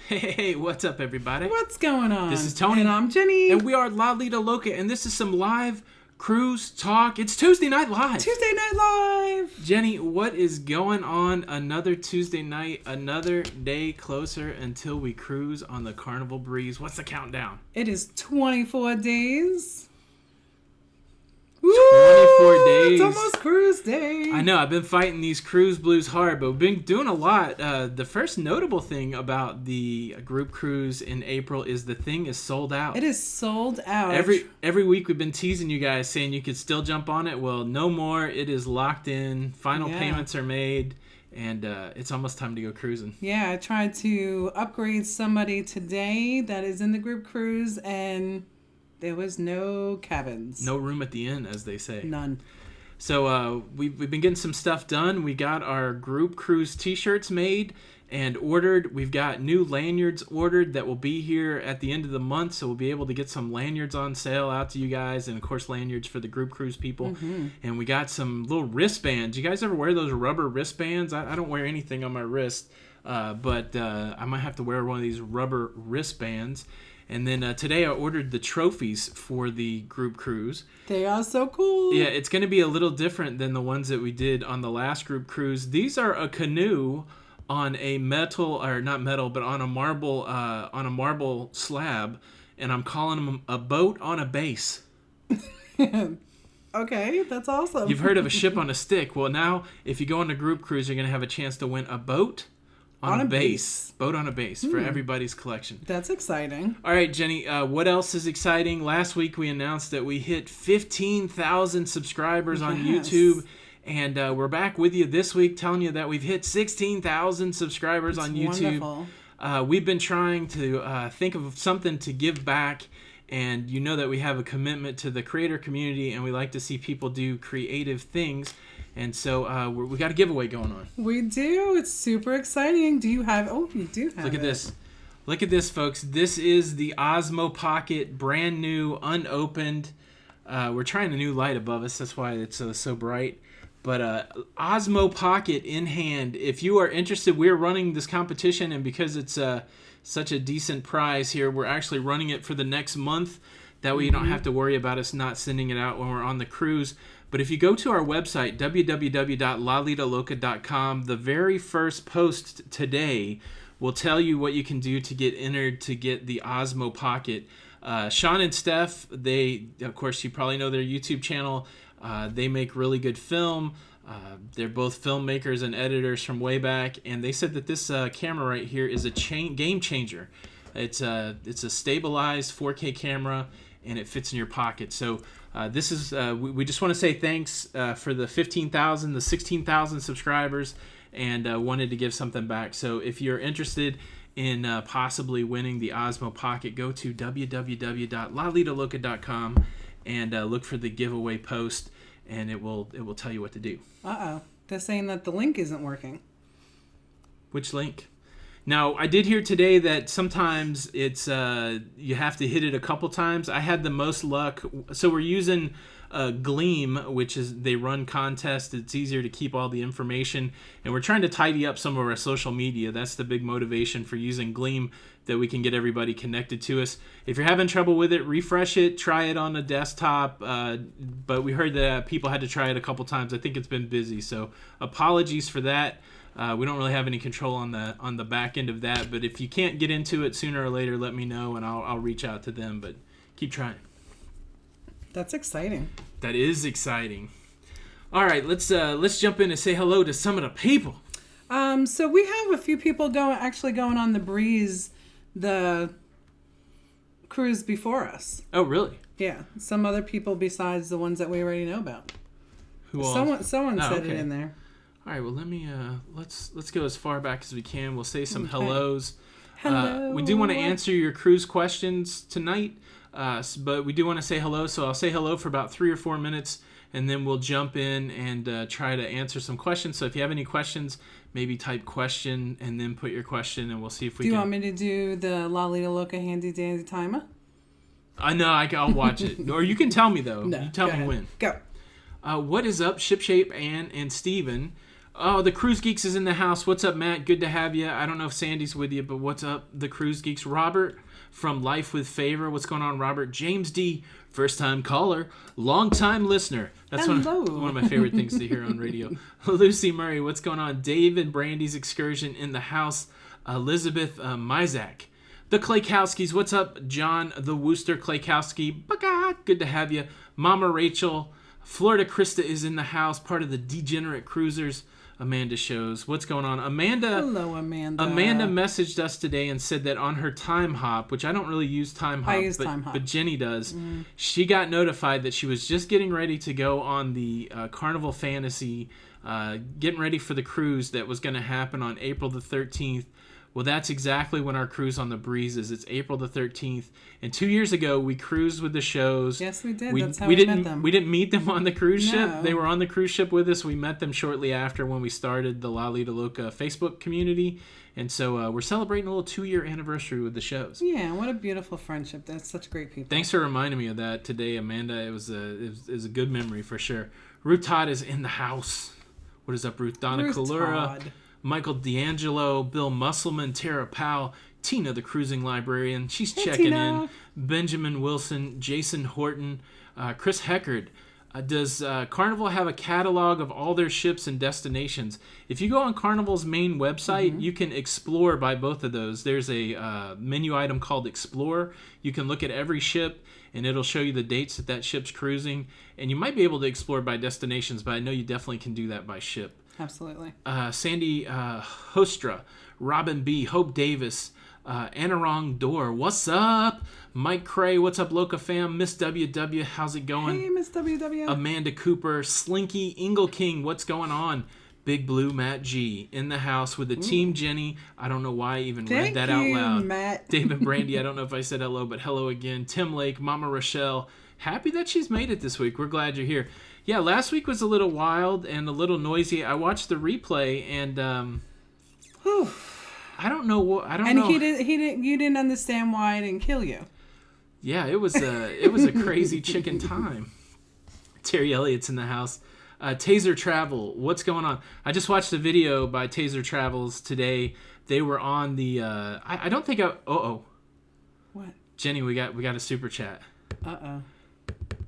Hey, what's up, everybody? What's going on? This is Tony. And I'm Jenny. And we are Lido, Loca, and this is some live cruise talk. It's Tuesday Night Live. Tuesday Night Live. Jenny, what is going on? Another Tuesday night, another day closer until we cruise on the Carnival Breeze. What's the countdown? It is 24 days. 24 days. It's almost cruise day. I know, I've been fighting these cruise blues hard, but we've been doing a lot. The first notable thing about the group cruise in April is the thing is sold out. It is sold out. Every week we've been teasing you guys saying you could still jump on it. Well, no more. It is locked in. Final payments are made, and it's almost time to go cruising. Yeah, I tried to upgrade somebody today that is in the group cruise, and there was no cabins. No room at the inn, as they say. None. So we've been getting some stuff done. We got our group cruise t-shirts made and ordered. We've got new lanyards ordered that will be here at the end of the month. So we'll be able to get some lanyards on sale out to you guys. And, of course, lanyards for the group cruise people. Mm-hmm. And we got some little wristbands. You guys ever wear those rubber wristbands? I don't wear anything on my wrist. But I might have to wear one of these rubber wristbands. And then today I ordered the trophies for the group cruise. They are so cool. Yeah, it's going to be a little different than the ones that we did on the last group cruise. These are a canoe on a metal, or not metal, but on a marble slab, and I'm calling them a boat on a base. Okay, that's awesome. You've heard of a ship on a stick. Well, now if you go on a group cruise, you're going to have a chance to win a boat on a base. Boat on a base for everybody's collection. That's exciting. All right, Jenny, what else is exciting? Last week we announced that we hit 15,000 subscribers on YouTube. And we're back with you this week telling you that we've hit 16,000 subscribers on YouTube. Wonderful. We've been trying to think of something to give back. And you know that we have a commitment to the creator community, and we like to see people do creative things. And so we got a giveaway going on. We do. It's super exciting. Do you have... Oh, you do have Look at this. Look at this, folks. This is the Osmo Pocket, brand new, unopened. We're trying a new light above us. That's why it's so bright. But Osmo Pocket in hand. If you are interested, we're running this competition. And because it's such a decent prize here, we're actually running it for the next month. That way you don't have to worry about us not sending it out when we're on the cruise. But if you go to our website, www.lalidaloca.com, the very first post today will tell you what you can do to get entered to get the Osmo Pocket. Sean and Steph, of course, you probably know their YouTube channel. They make really good film. They're both filmmakers and editors from way back. And they said that this camera right here is a game changer. It's a stabilized 4K camera, and it fits in your pocket. So this is we just want to say thanks for the 15,000, the 16,000 subscribers, and wanted to give something back. So if you're interested in possibly winning the Osmo Pocket, go to www.lalidaloca.com and look for the giveaway post, and it will tell you what to do. Uh-oh. They're saying that the link isn't working. Which link? Now, I did hear today that sometimes it's you have to hit it a couple times. I had the most luck. So we're using Gleam, which is they run contests. It's easier to keep all the information. And we're trying to tidy up some of our social media. That's the big motivation for using Gleam, that we can get everybody connected to us. If you're having trouble with it, refresh it. Try it on a desktop. But we heard that people had to try it a couple times. I think it's been busy. So apologies for that. We don't really have any control on the back end of that, but if you can't get into it sooner or later, let me know and I'll reach out to them. But keep trying. That's exciting. That is exciting. All right, let's jump in and say hello to some of the people. So we have a few people going on the Breeze, the cruise before us. Oh, really? Yeah, some other people besides the ones that we already know about. Who else? Someone said it in there. All right, well, let me let's go as far back as we can. We'll say some hellos. Hello. We do want to answer your cruise questions tonight, but we do want to say hello. So I'll say hello for about 3 or 4 minutes, and then we'll jump in and try to answer some questions. So if you have any questions, maybe type question and then put your question, and we'll see if we can. Do you want me to do the Lido Loca handy dandy timer? No, I'll watch it. Or you can tell me, though. No, you tell me when. Go. What is up, Shipshape, Ann, and Steven? Oh, the Cruise Geeks is in the house. What's up, Matt? Good to have you. I don't know if Sandy's with you, but what's up, the Cruise Geeks? Robert from Life with Favor. What's going on, Robert? James D., first-time caller, long-time listener. That's one of my favorite things to hear on radio. Lucy Murray, what's going on? Dave and Brandy's excursion in the house. Elizabeth Mizak. The Claykowskis, what's up? John the Wooster Claykowski. Good to have you. Mama Rachel. Florida Krista is in the house, part of the Degenerate Cruisers. Amanda shows. What's going on? Hello, Amanda. Amanda messaged us today and said that on her Time Hop, which I don't really use Time Hop, but Jenny does, she got notified that she was just getting ready to go on the Carnival Fantasy, getting ready for the cruise that was going to happen on April the 13th. Well, that's exactly when our cruise on the Breeze is. It's April the 13th. And 2 years ago, we cruised with the shows. Yes, we did. That's how we met them. We didn't meet them on the cruise ship. They were on the cruise ship with us. We met them shortly after when we started the Lido, Loca Facebook community. And so we're celebrating a little 2-year anniversary with the shows. Yeah, what a beautiful friendship. That's such great people. Thanks for reminding me of that today, Amanda. It was a good memory for sure. Ruth Todd is in the house. What is up, Ruth? Donna Kalura. Michael D'Angelo, Bill Musselman, Tara Powell, Tina the Cruising Librarian. She's checking in. Benjamin Wilson, Jason Horton, Chris Heckard. Does Carnival have a catalog of all their ships and destinations? If you go on Carnival's main website, you can explore by both of those. There's a menu item called Explore. You can look at every ship, and it'll show you the dates that ship's cruising. And you might be able to explore by destinations, but I know you definitely can do that by ship. Absolutely. Sandy Hostra, Robin B., Hope Davis, Anarong Door, what's up? Mike Cray, what's up, Loca fam? Miss WW, how's it going? Hey, Miss WW. Amanda Cooper, Slinky, Ingle King, what's going on? Big Blue Matt G in the house with the Team Jenny. I don't know why I even read that out loud. Matt. David Brandy, I don't know if I said hello, but hello again. Tim Lake, Mama Rochelle, happy that she's made it this week. We're glad you're here. Yeah, last week was a little wild and a little noisy. I watched the replay and I don't know what I don't know. And you didn't understand why I didn't kill you. Yeah, it was a crazy chicken time. Terry Elliott's in the house. Taser Travel, what's going on? I just watched a video by Taser Travels today. They were on the I don't think What? Jenny, we got a super chat.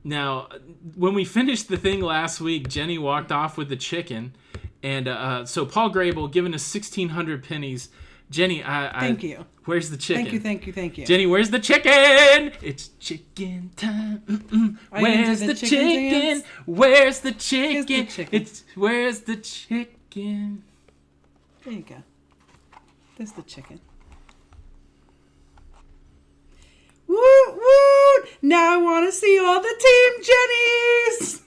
Now, when we finished the thing last week, Jenny walked off with the chicken, and so Paul Grable giving us 1,600 pennies. Jenny, thank you. Where's the chicken? Thank you. Jenny, where's the chicken? It's chicken time. Where's the chicken? Where's the chicken? Where's the chicken? There you go. There's the chicken. Woo, woo! Now I want to see all the Team Jennies!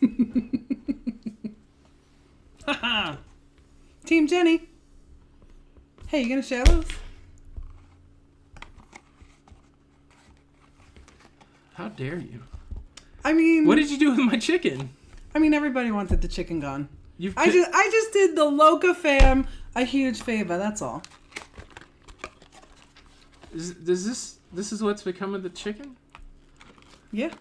Haha! Team Jenny. Hey, you gonna share those? How dare you? I mean... What did you do with my chicken? I mean, everybody wanted the chicken gone. I just did the Loca fam a huge favor, that's all. This is what's become of the chicken? Yeah.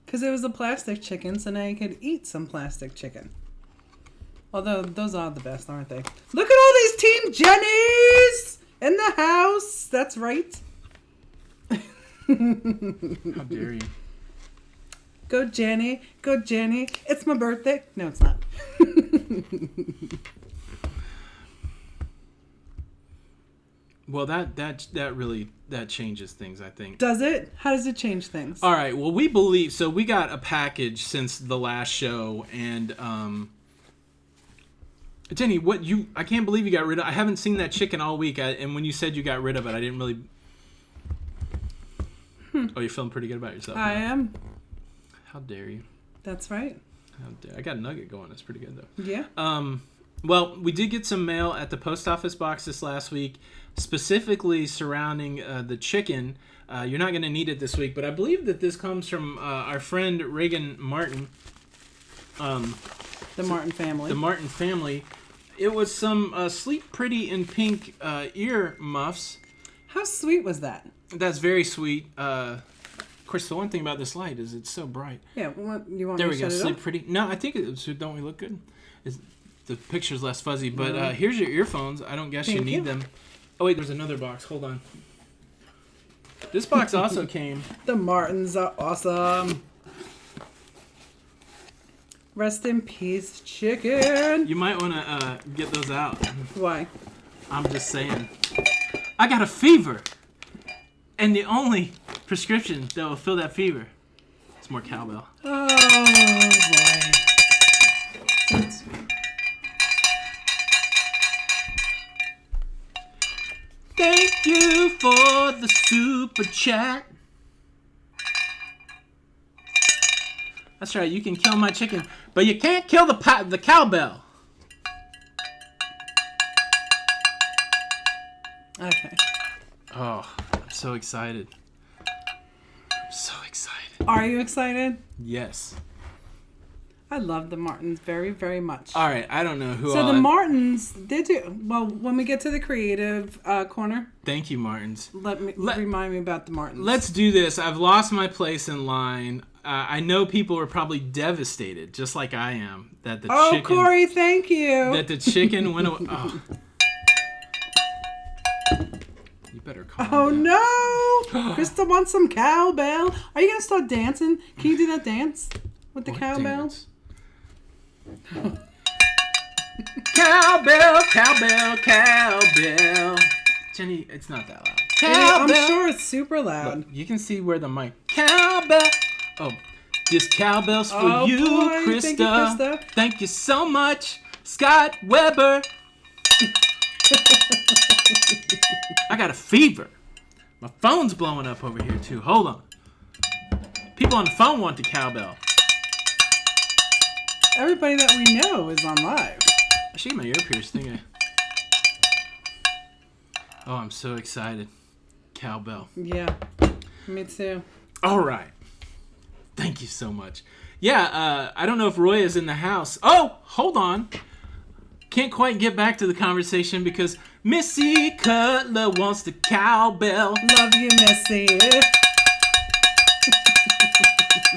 Because it was a plastic chicken, so now you could eat some plastic chicken. Although, those are the best, aren't they? Look at all these Team Jennies in the house. That's right. How dare you? Go Jenny. Go Jenny. It's my birthday. No, it's not. Well, that really changes things, I think. Does it? How does it change things? All right. Well, we got a package since the last show, and Jenny, I can't believe you got rid of. I haven't seen that chicken all week, and when you said you got rid of it, I didn't really. Oh, you're feeling pretty good about yourself. I am. How dare you? That's right. How dare I got a nugget going. That's pretty good though. Yeah. Well, we did get some mail at the post office box this last week, specifically surrounding the chicken. You're not going to need it this week, but I believe that this comes from our friend Reagan Martin. The Martin family. The Martin family. It was some Sleep Pretty in Pink ear muffs. How sweet was that? That's very sweet. Of course, the one thing about this light is it's so bright. Yeah, you want There me we to go. shut it Sleep off? pretty. No, I think don't we look good? The picture's less fuzzy, but here's your earphones. I don't guess you Thank need you. them. Oh wait, there's another box. Hold on. This box also came. The Martins are awesome. Rest in peace, chicken. You might want to get those out. Why? I'm just saying. I got a fever, and the only prescription that will fill that fever is more cowbell. Oh boy. Thank you for the super chat. That's right, you can kill my chicken, but you can't kill the cowbell. Okay. Oh, I'm so excited. I'm so excited. Are you excited? Yes. I love the Martins very, very much. All right, I don't know who So the Martins, they do. Well, when we get to the creative corner, Thank you, Martins. remind me about the Martins. Let's do this. I've lost my place in line. I know people are probably devastated, just like I am, that the chicken. Corey, thank you. That the chicken went away. Oh. You better calm down. no! Krista wants some cowbell. Are you gonna start dancing? Can you do that dance with the What cowbell? dance? Cowbell, cowbell, cowbell. Jenny, it's not that loud. I'm Cowbell. sure it's super loud. Look, you can see where the mic. Cowbell. Oh, this cowbell's for Oh, you, boy. Krista. Thank you, Krista. Thank you so much, Scott Weber. I got a fever. My phone's blowing up over here too. Hold on. People on the phone want the cowbell. Everybody that we know is on live. I should get my ear pierced, didn't I? Oh, I'm so excited. Cowbell. Yeah, me too. All right. Thank you so much. Yeah, I don't know if Roy is in the house. Oh, hold on. Can't quite get back to the conversation because Missy Cutler wants the cowbell. Love you, Missy.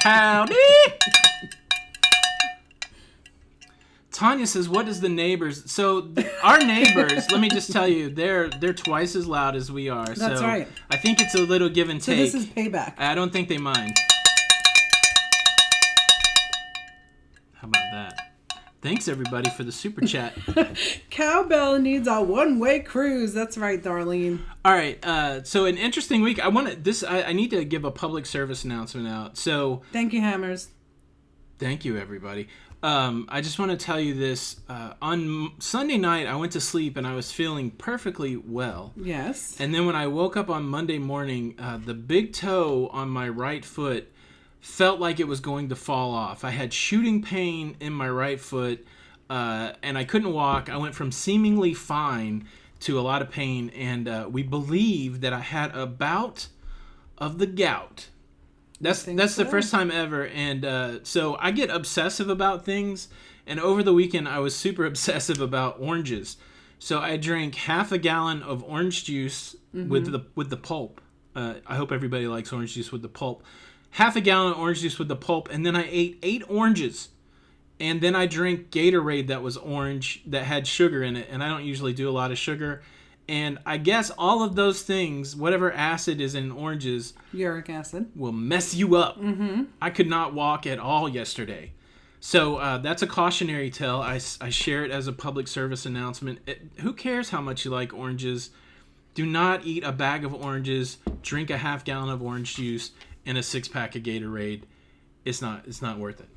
Howdy. Tanya says, "What is the neighbors?" So our neighbors, let me just tell you, they're twice as loud as we are. That's so right. I think it's a little give and So take. this is payback. I don't think they mind. How about that? Thanks everybody for the super chat. Cowbell needs a one-way cruise. That's right, Darlene. All right, so an interesting week. I need to give a public service announcement out. So Thank you, Hammers. thank you everybody. I just want to tell you this. On Sunday night, I went to sleep and I was feeling perfectly well. Yes. And then when I woke up on Monday morning, the big toe on my right foot felt like it was going to fall off. I had shooting pain in my right foot, and I couldn't walk. I went from seemingly fine to a lot of pain, and we believe that I had a bout of the gout. That's the first time ever, and so I get obsessive about things. And over the weekend, I was super obsessive about oranges. So I drank half a gallon of orange juice with the pulp. I hope everybody likes orange juice with the pulp. Half a gallon of orange juice with the pulp, and then I ate 8 oranges. And then I drank Gatorade that was orange, that had sugar in it, and I don't usually do a lot of sugar. And I guess all of those things, whatever acid is in oranges, Uric acid. will mess you up. Mm-hmm. I could not walk at all yesterday. So that's a cautionary tale. I share it as a public service announcement. Who cares how much you like oranges? Do not eat a bag of oranges, drink a half gallon of orange juice, and a 6-pack of Gatorade. It's not worth it.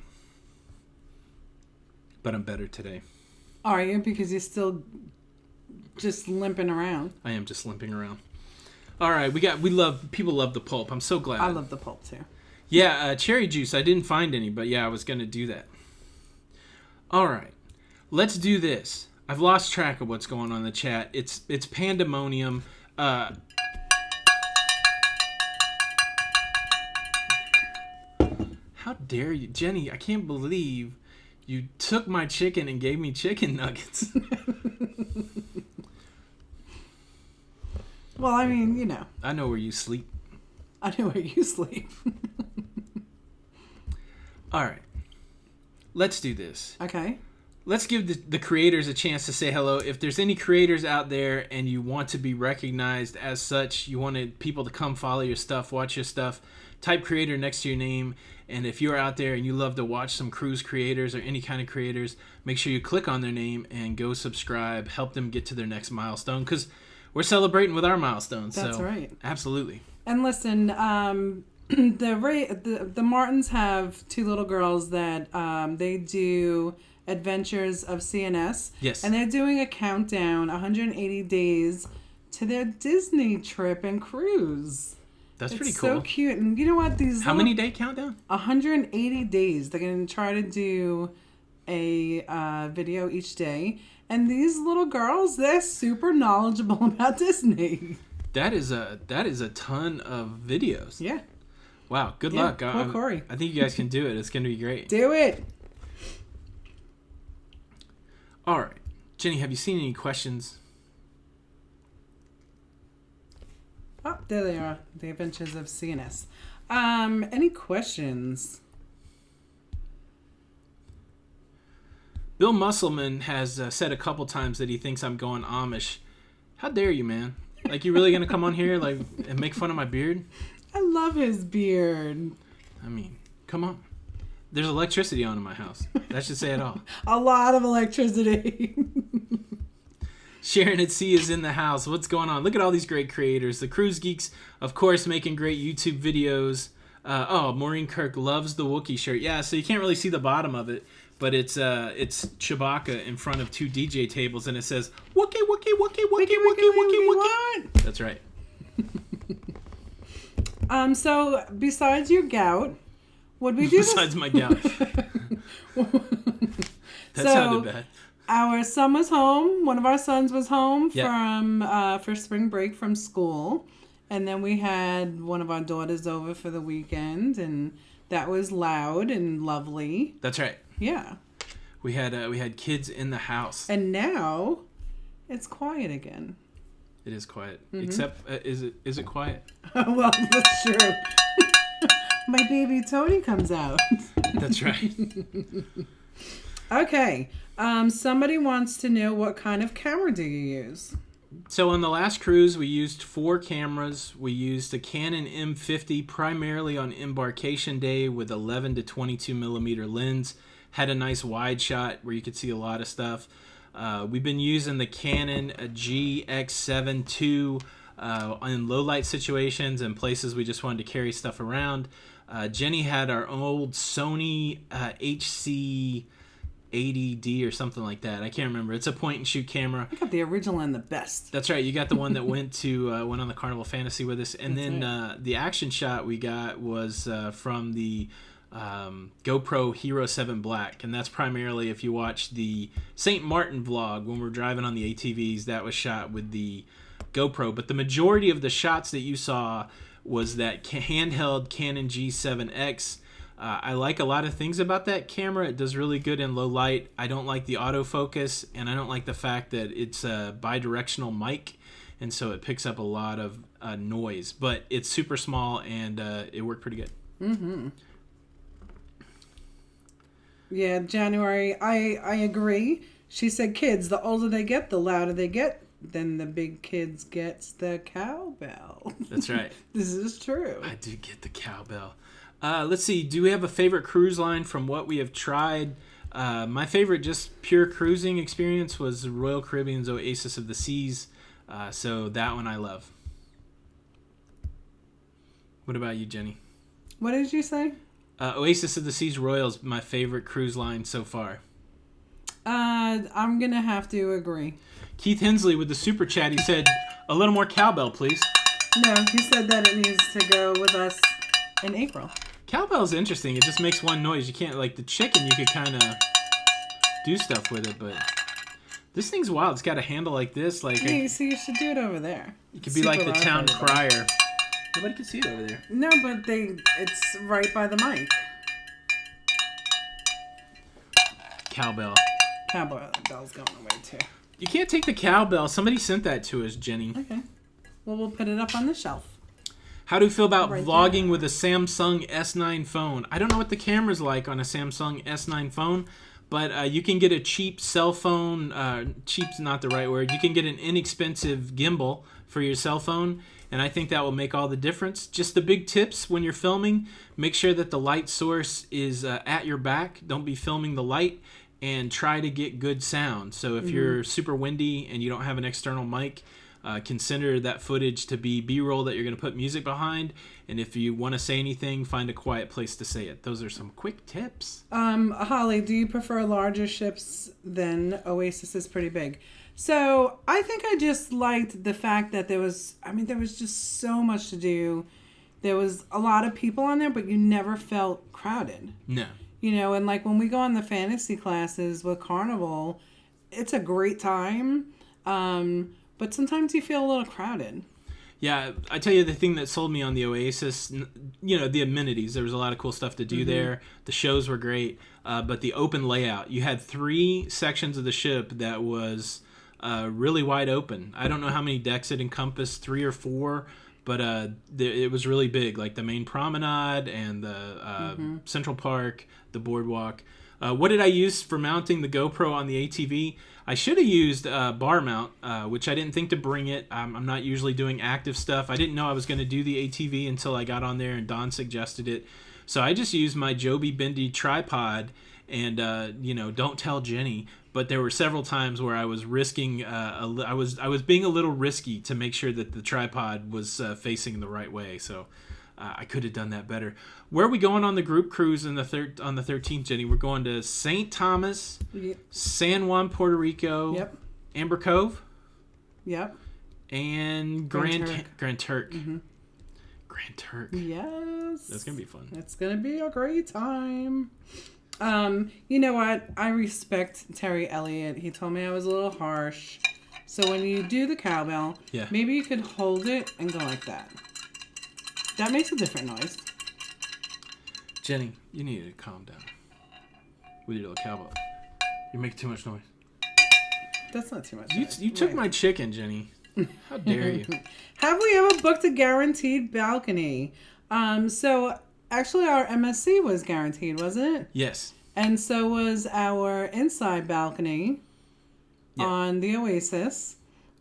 But I'm better today. Are you? Because you're still just limping around. I am just limping around. All right, people love the pulp. I'm so glad. I love the pulp too. Yeah, cherry juice. I didn't find any, but yeah, I was gonna do that. All right, let's do this. I've lost track of what's going on in the chat. It's pandemonium. How dare you, Jenny? I can't believe you took my chicken and gave me chicken nuggets. Well, I mean, you know. I know where you sleep. I know where you sleep. All right. Let's do this. Okay. Let's give the creators a chance to say hello. If there's any creators out there and you want to be recognized as such, you wanted people to come follow your stuff, watch your stuff, type creator next to your name. And if you're out there and you love to watch some cruise creators or any kind of creators, make sure you click on their name and go subscribe. Help them get to their next milestone because we're celebrating with our milestones. That's so, right. Absolutely. And listen, the Martins have two little girls that they do Adventures of CNS. Yes. And they're doing a countdown, 180 days to their Disney trip and cruise. That's pretty It's cool. so cute. And you know what? How many day countdown? 180 days. They're going to try to do a video each day. And these little girls, they're super knowledgeable about Disney. That is a ton of videos. Yeah. Wow. Good luck. Poor Corey. I think you guys can do it. It's going to be great. Do it. All right. Jenny, have you seen any questions? Oh, there they are. The Adventures of CNS. Any questions? Bill Musselman has said a couple times that he thinks I'm going Amish. How dare you, man? Like, you really going to come on here and make fun of my beard? I love his beard. I mean, come on. There's electricity on in my house. That should say it all. A lot of electricity. Sharon at Sea is in the house. What's going on? Look at all these great creators. The Cruise Geeks, of course, making great YouTube videos. Maureen Kirk loves the Wookiee shirt. Yeah, so you can't really see the bottom of it, but it's Chewbacca in front of two DJ tables, and it says, Wookiee, Wookiee, Wookiee, Wookiee, Wookiee, Wookiee, Wookiee. That's right. So, besides your gout, would we do Besides my gout. That sounded bad. Our son was home. One of our sons was home Yep. for spring break from school. And then we had one of our daughters over for the weekend, and that was loud and lovely. That's right. Yeah. We had kids in the house. And now it's quiet again. It is quiet. Mm-hmm. Except, is it quiet? Well, that's true. My baby Tony comes out. That's right. Okay. Somebody wants to know, what kind of camera do you use? So on the last cruise, we used 4 cameras. We used a Canon M50 primarily on embarkation day with 11 to 22 millimeter lens. Had a nice wide shot where you could see a lot of stuff. We've been using the Canon GX7 II in low light situations and places we just wanted to carry stuff around. Jenny had our old Sony HC 80D or something like that. I can't remember. It's a point and shoot camera. I got the original and the best. That's right. You got the one that went on the Carnival Fantasy with us, and the action shot we got was from the GoPro Hero 7 Black, and that's primarily, if you watch the St. Martin vlog when we're driving on the ATVs, that was shot with the GoPro. But the majority of the shots that you saw was that handheld Canon G7X. I like a lot of things about that camera. It does really good in low light. I don't like the autofocus, and I don't like the fact that it's a bidirectional mic, and so it picks up a lot of noise. But it's super small, and it worked pretty good. Mm-hmm. Yeah, January, I agree. She said kids, the older they get, the louder they get. Then the big kids gets the cowbell. That's right. This is true. I do get the cowbell. Let's see. Do we have a favorite cruise line from what we have tried? My favorite just pure cruising experience was Royal Caribbean's Oasis of the Seas. So that one I love. What about you, Jenny? What did you say? Oasis of the Seas Royal is my favorite cruise line so far. I'm going to have to agree. Keith Hensley with the super chat, he said, a little more cowbell, please. No, he said that it needs to go with us in April. Cowbell's interesting. It just makes one noise. You can't, like the chicken, you could kind of do stuff with it, but this thing's wild. It's got a handle like this. Like Hey, so you should do it over there. It could be like the town crier. Nobody can see it over there. No, but it's right by the mic. Cowbell. Cowbell's going away too. You can't take the cowbell. Somebody sent that to us, Jenny. Okay. Well, we'll put it up on the shelf. How do you feel about Right vlogging there. with a Samsung S9 phone? I don't know what the camera's like on a Samsung S9 phone, but you can get a cheap cell phone. Cheap's not the right word. You can get an inexpensive gimbal for your cell phone, and I think that will make all the difference. Just the big tips when you're filming: make sure that the light source is at your back. Don't be filming the light, and try to get good sound. So if you're super windy and you don't have an external mic, consider that footage to be B-roll that you're going to put music behind. And if you want to say anything, find a quiet place to say it. Those are some quick tips. Holly, do you prefer larger ships than Oasis is pretty big? So I think I just liked the fact that there was just so much to do. There was a lot of people on there, but you never felt crowded. No. You know, and like when we go on the fantasy classes with Carnival, it's a great time. But sometimes you feel a little crowded. Yeah, I tell you, the thing that sold me on the Oasis, the amenities. There was a lot of cool stuff to do there. The shows were great, but the open layout. You had 3 sections of the ship that was really wide open. I don't know how many decks it encompassed, 3 or 4, but it was really big. Like the main promenade and the Central Park, the boardwalk. What did I use for mounting the GoPro on the ATV? I should have used bar mount, which I didn't think to bring it. I'm not usually doing active stuff. I didn't know I was going to do the ATV until I got on there and Don suggested it. So I just used my Joby Bendy tripod and, don't tell Jenny. But there were several times where I was risking, I was being a little risky to make sure that the tripod was facing the right way. So I could have done that better. Where are we going on the group cruise on the 13th, Jenny? We're going to St. Thomas, San Juan, Puerto Rico, Amber Cove, and Grand Turk. Grand Turk. Yes. That's going to be fun. It's going to be a great time. You know what? I respect Terry Elliott. He told me I was a little harsh. So when you do the cowbell, maybe you could hold it and go like that. That makes a different noise. Jenny, you need to calm down with your little cowbell. You're making too much noise. That's not too much. You took my chicken, Jenny. How dare you? Have we ever booked a guaranteed balcony? So actually our MSC was guaranteed, wasn't it? Yes. And so was our inside balcony on the Oasis.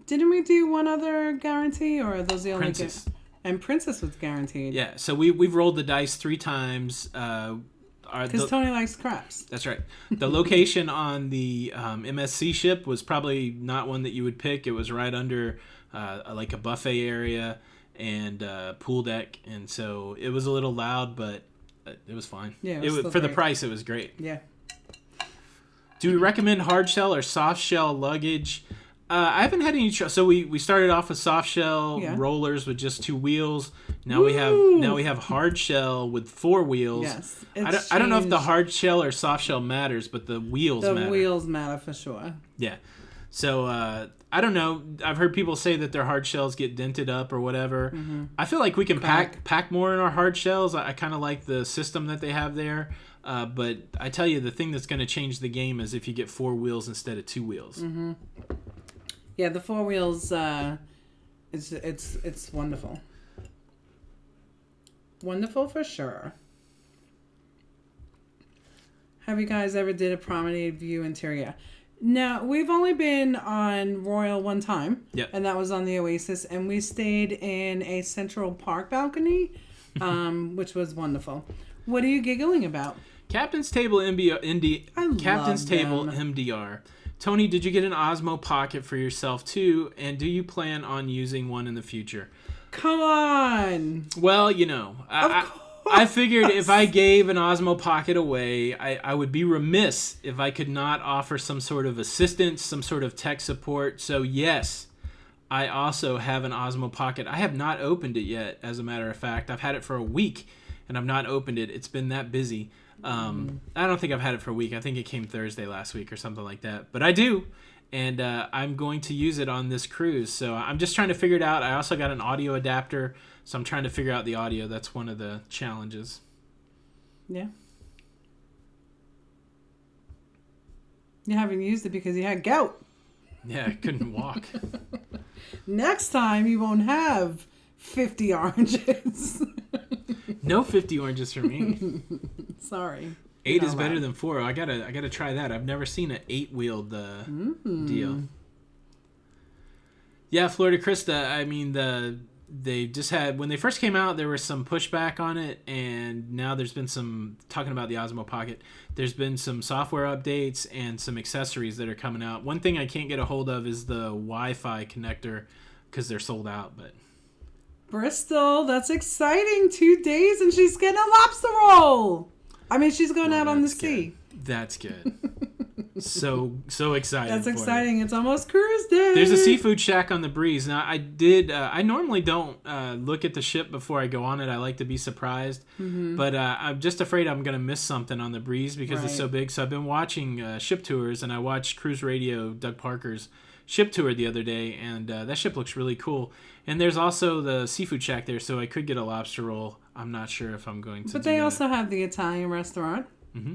Didn't we do one other guarantee, or are those the only? Princess. And Princess was guaranteed. Yeah, so we've rolled the dice 3 times. Because Tony likes craps. That's right. The location on the MSC ship was probably not one that you would pick. It was right under like a buffet area and pool deck, and so it was a little loud, but it was fine. Yeah, it was for great. The price, it was great. Yeah. Do we recommend hard shell or soft shell luggage? I haven't had any. So we started off with soft shell rollers with just 2 wheels. Now we have hard shell with 4 wheels. Yes, I don't know if the hard shell or soft shell matters, but the wheels matter. The wheels matter for sure. Yeah. So I don't know. I've heard people say that their hard shells get dented up or whatever. Mm-hmm. I feel like we can pack more in our hard shells. I kind of like the system that they have there. But I tell you, the thing that's going to change the game is if you get 4 wheels instead of 2 wheels. Mm-hmm. Yeah, the 4 wheels, it's wonderful. Wonderful for sure. Have you guys ever did a promenade view interior? No, we've only been on Royal one time. Yep. And that was on the Oasis. And we stayed in a Central Park balcony, which was wonderful. What are you giggling about? Captain's Table MDR. Tony, did you get an Osmo Pocket for yourself too? And do you plan on using one in the future? Come on. Well, I figured if I gave an Osmo Pocket away, I would be remiss if I could not offer some sort of assistance, some sort of tech support. So yes, I also have an Osmo Pocket. I have not opened it yet, as a matter of fact. I've had it for a week, and I've not opened it. It's been that busy. I don't think I've had it for a week. I think it came Thursday last week or something like that. But I do, and I'm going to use it on this cruise. So I'm just trying to figure it out. I also got an audio adapter, so I'm trying to figure out the audio. That's one of the challenges. Yeah. You haven't used it because you had gout. Yeah, I couldn't walk. Next time you won't have 50 oranges. No 50 oranges for me. Sorry. 8 is better than 4. I gotta try that. I've never seen an 8-wheeled deal. Yeah, Florida Krista. I mean, they just had, when they first came out, there was some pushback on it, and now there's been some talking about the Osmo Pocket. There's been some software updates and some accessories that are coming out. One thing I can't get a hold of is the Wi-Fi connector because they're sold out. But Bristol, that's exciting. 2 days and she's getting a lobster roll. I mean, she's going out on the sea. That's good. So excited. That's exciting. It's almost cruise day. There's a seafood shack on the Breeze. Now, I normally don't look at the ship before I go on it. I like to be surprised. Mm-hmm. But I'm just afraid I'm going to miss something on the Breeze because it's so big. So I've been watching ship tours, and I watched Cruise Radio, Doug Parker's ship tour the other day, and that ship looks really cool. And there's also the seafood shack there, so I could get a lobster roll. I'm not sure if I'm going to But they also have the Italian restaurant. Mm-hmm.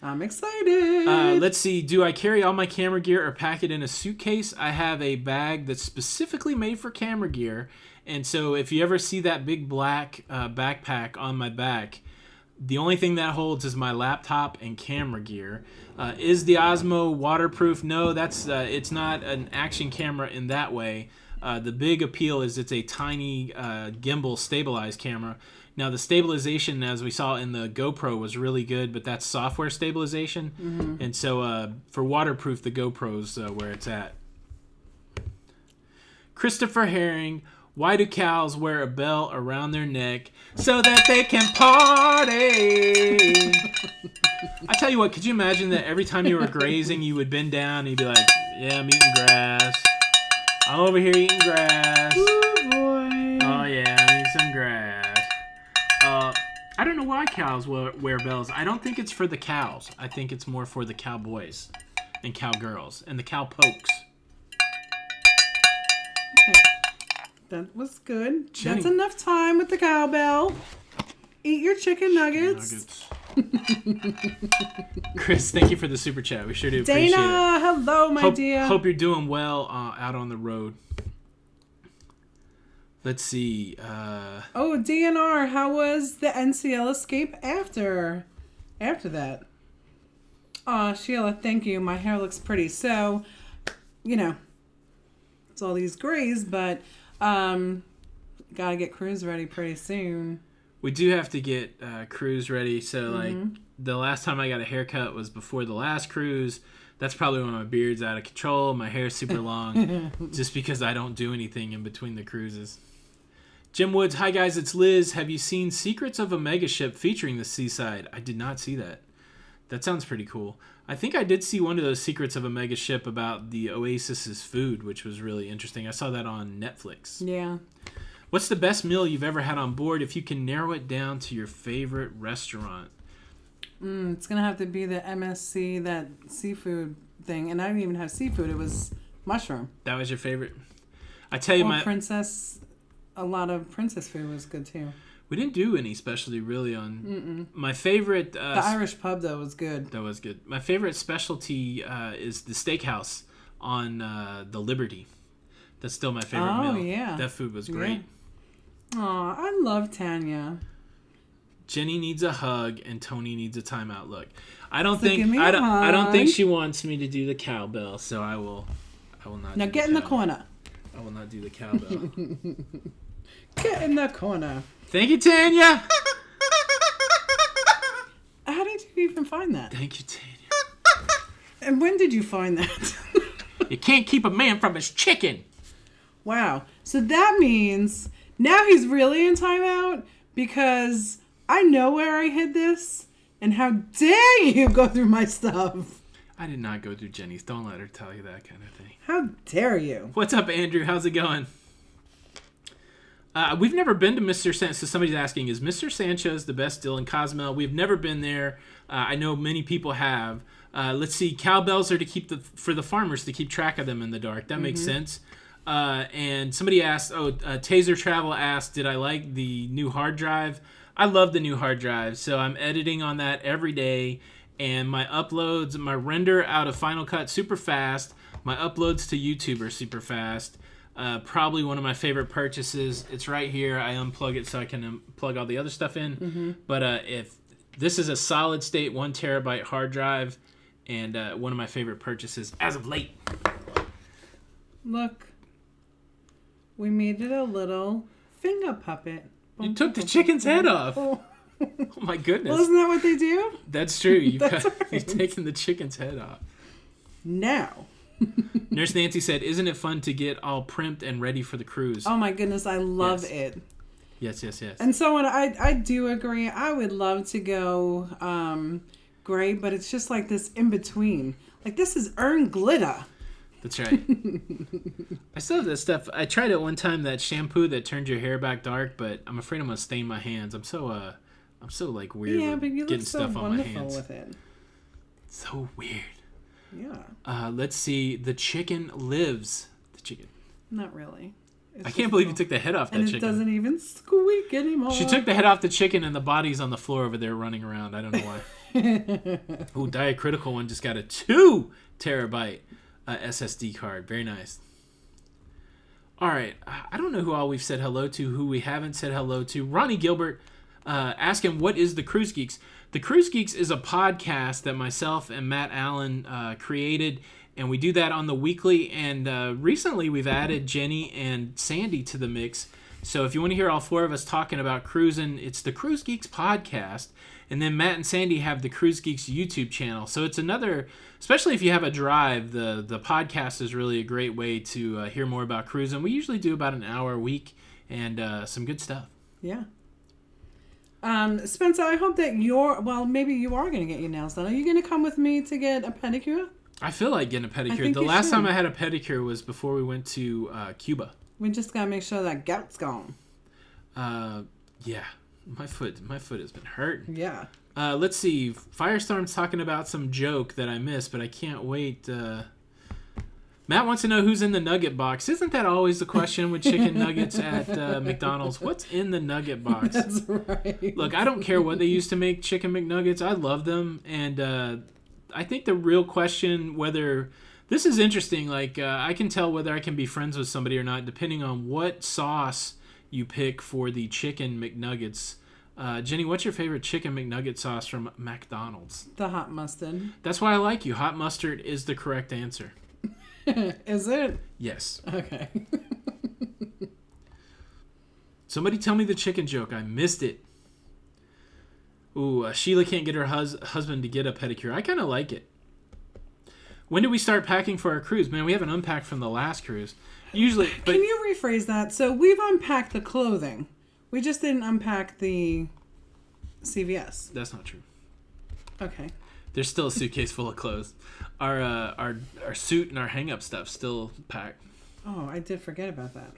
I'm excited. Let's see. Do I carry all my camera gear or pack it in a suitcase? I have a bag that's specifically made for camera gear. And so if you ever see that big black backpack on my back, the only thing that holds is my laptop and camera gear. Is the Osmo waterproof? No, that's it's not an action camera in that way. The big appeal is it's a tiny gimbal stabilized camera. Now, the stabilization, as we saw in the GoPro, was really good, but that's software stabilization. Mm-hmm. And so for waterproof, the GoPro's where it's at. Christopher Herring, why do cows wear a bell around their neck so that they can party? I tell you what, could you imagine that every time you were grazing, you would bend down and you'd be like, yeah, I'm eating grass. I'm over here eating grass. Ooh, boy. Oh, yeah, I'm eating some grass. I don't know why cows wear bells. I don't think it's for the cows. I think it's more for the cowboys and cowgirls and the cowpokes. Okay. That was good. Jenny. That's enough time with the cowbell. Eat your chicken nuggets. Chris, thank you for the super chat. We sure do appreciate it. Dana, hello, my dear. Hope you're doing well out on the road. Let's see. DNR, how was the NCL escape after that? Sheila, thank you. My hair looks pretty. So, it's all these grays, but gotta get Cruise ready pretty soon. We do have to get Cruise ready. So, the last time I got a haircut was before the last cruise. That's probably when my beard's out of control. My hair's super long just because I don't do anything in between the cruises. Jim Woods, hi guys, it's Liz. Have you seen Secrets of a Megaship featuring the seaside? I did not see that. That sounds pretty cool. I think I did see one of those Secrets of a Megaship about the Oasis's food, which was really interesting. I saw that on Netflix. Yeah. What's the best meal you've ever had on board if you can narrow it down to your favorite restaurant? It's going to have to be the MSC, that seafood thing. And I didn't even have seafood. It was mushroom. That was your favorite? I tell you, a lot of princess food was good too. We didn't do any specialty really on my favorite. The Irish pub though was good. That was good. My favorite specialty is the steakhouse on the Liberty. That's still my favorite meal. Oh yeah, that food was great. Yeah. Aw, I love Tanya. Jenny needs a hug and Tony needs a timeout. Look, I don't think she wants me to do the cowbell, so I will not. Now get in the corner. I will not do the cowbell. Get in the corner. Thank you, Tanya. How did you even find that? Thank you, Tanya. And when did you find that? You can't keep a man from his chicken. Wow. So that means now he's really in timeout because I know where I hid this. And how dare you go through my stuff? I did not go through Jenny's. Don't let her tell you that kind of thing. How dare you? What's up, Andrew? How's it going? We've never been to Mr. Sanchez. So somebody's asking, is Mr. Sanchez the best deal in Cozumel? We've never been there. I know many people have. Let's see. Cowbells are for the farmers to keep track of them in the dark. That makes sense. And somebody asked, Taser Travel asked, did I like the new hard drive? I love the new hard drive. So I'm editing on that every day. And my uploads, my render out of Final Cut super fast. My uploads to YouTube are super fast. Probably one of my favorite purchases. It's right here. I unplug it so I can plug all the other stuff in. Mm-hmm. But if this is a solid state 1 terabyte hard drive, and one of my favorite purchases as of late. Look, we made it a little finger puppet. You took the chicken's head off. Oh my goodness. Well, isn't that what they do? That's true. You've taken the chicken's head off. Now. Nurse Nancy said, "Isn't it fun to get all primped and ready for the cruise?" Oh my goodness, I love it. Yes. And so I do agree. I would love to go gray, but it's just like this in between. Like this is earned glitter. That's right. I still have that stuff. I tried it one time, that shampoo that turns your hair back dark, but I'm afraid I'm gonna stain my hands. I'm so like weird. Yeah, but you getting look so stuff on my wonderful hands. with it. So weird. Yeah. Let's see. The chicken lives. The chicken. Not really. I can't believe you took the head off that chicken. And it doesn't even squeak anymore. She took the head off the chicken and the body's on the floor over there running around. I don't know why. Oh, Diacritical one just got a 2 terabyte SSD card. Very nice. All right. I don't know who all we've said hello to, who we haven't said hello to. Ronnie Gilbert asking, what is the Cruise Geeks? The Cruise Geeks is a podcast that myself and Matt Allen created, and we do that on the weekly. And recently we've added Jenny and Sandy to the mix. So if you want to hear all 4 of us talking about cruising, it's the Cruise Geeks podcast. And then Matt and Sandy have the Cruise Geeks YouTube channel. So it's another, especially if you have a drive, the podcast is really a great way to hear more about cruising. We usually do about an hour a week and some good stuff. Yeah. Spencer, I hope that maybe you are going to get your nails done. Are you going to come with me to get a pedicure? I feel like getting a pedicure. The last time I had a pedicure was before we went to Cuba. We just got to make sure that gout's gone. Yeah. My foot has been hurting. Yeah. Let's see. Firestorm's talking about some joke that I missed, but I can't wait. Matt wants to know who's in the nugget box. Isn't that always the question with chicken nuggets at McDonald's? What's in the nugget box? That's right. Look, I don't care what they used to make chicken McNuggets. I love them. And I think the real question, whether... This is interesting. Like, I can tell whether I can be friends with somebody or not, depending on what sauce you pick for the chicken McNuggets. Jenny, what's your favorite chicken McNugget sauce from McDonald's? The hot mustard. That's why I like you. Hot mustard is the correct answer. Is it? Yes. Okay. Somebody tell me the chicken joke. I missed it. Ooh, Sheila can't get her husband to get a pedicure. I kind of like it. When do we start packing for our cruise? Man, we haven't unpacked from the last cruise. Usually, but... Can you rephrase that? So we've unpacked the clothing. We just didn't unpack the CVS. That's not true. Okay. There's still a suitcase full of clothes. Our suit and our hang-up stuff still packed. Oh, I did forget about that.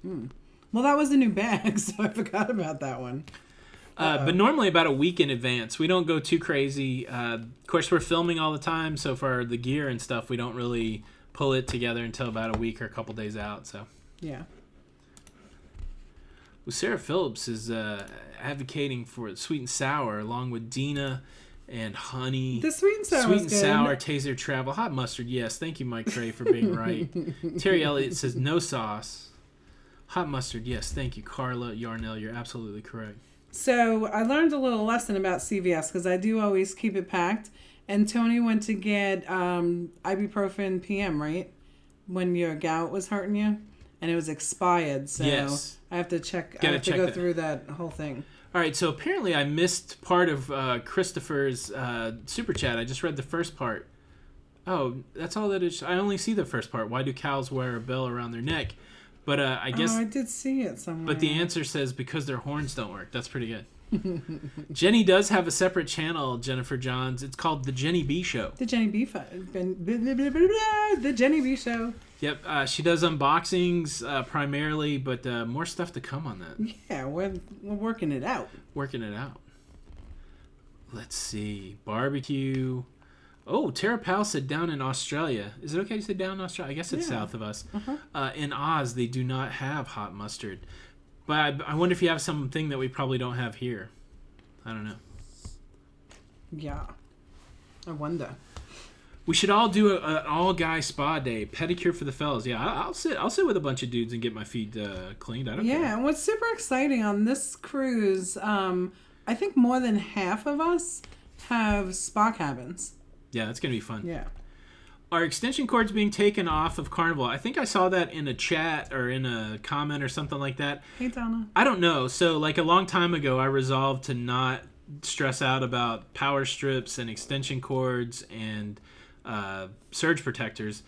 Well, that was the new bag, so I forgot about that one. But normally about a week in advance. We don't go too crazy. Of course, we're filming all the time, so for the gear and stuff, we don't really pull it together until about a week or a couple days out. So yeah. Well, Sarah Phillips is advocating for sweet and sour along with Dina and honey. The sweet and sour. Sweet and sour, Taser Travel, hot mustard. Yes, thank you, Mike Cray, for being right. Terry Elliott says no sauce. Hot mustard. Yes, thank you, Carla Yarnell. You're absolutely correct. So I learned a little lesson about CVS because I do always keep it packed. And Tony went to get ibuprofen PM, right? When your gout was hurting you. And it was expired. So yes. I have to check. I have to go through that whole thing. All right. So apparently I missed part of Christopher's super chat. I just read the first part. Oh, that's all that is. I only see the first part. Why do cows wear a bell around their neck? But I guess... Oh, I did see it somewhere. But the answer says because their horns don't work. That's pretty good. Jenny does have a separate channel, Jennifer Johns. It's called The Jenny B Show. The Jenny B The Jenny B Show. Yep. She does unboxings primarily, but more stuff to come on that. Yeah, we're working it out. Working it out. Let's see. Barbecue... Oh, Tara Powell said down in Australia. Is it okay to say down in Australia? I guess it's south of us. Uh-huh. In Oz, they do not have hot mustard. But I wonder if you have something that we probably don't have here. I don't know. Yeah. I wonder. We should all do an all-guy spa day, pedicure for the fellas. Yeah, I'll sit with a bunch of dudes and get my feet cleaned. I don't care. Yeah, and what's super exciting on this cruise, I think more than half of us have spa cabins. Yeah, that's gonna be fun. Yeah. Are extension cords being taken off of Carnival? I think I saw that in a chat or in a comment or something like that. Hey, Donna. I don't know. So, like a long time ago, I resolved to not stress out about power strips and extension cords and surge protectors.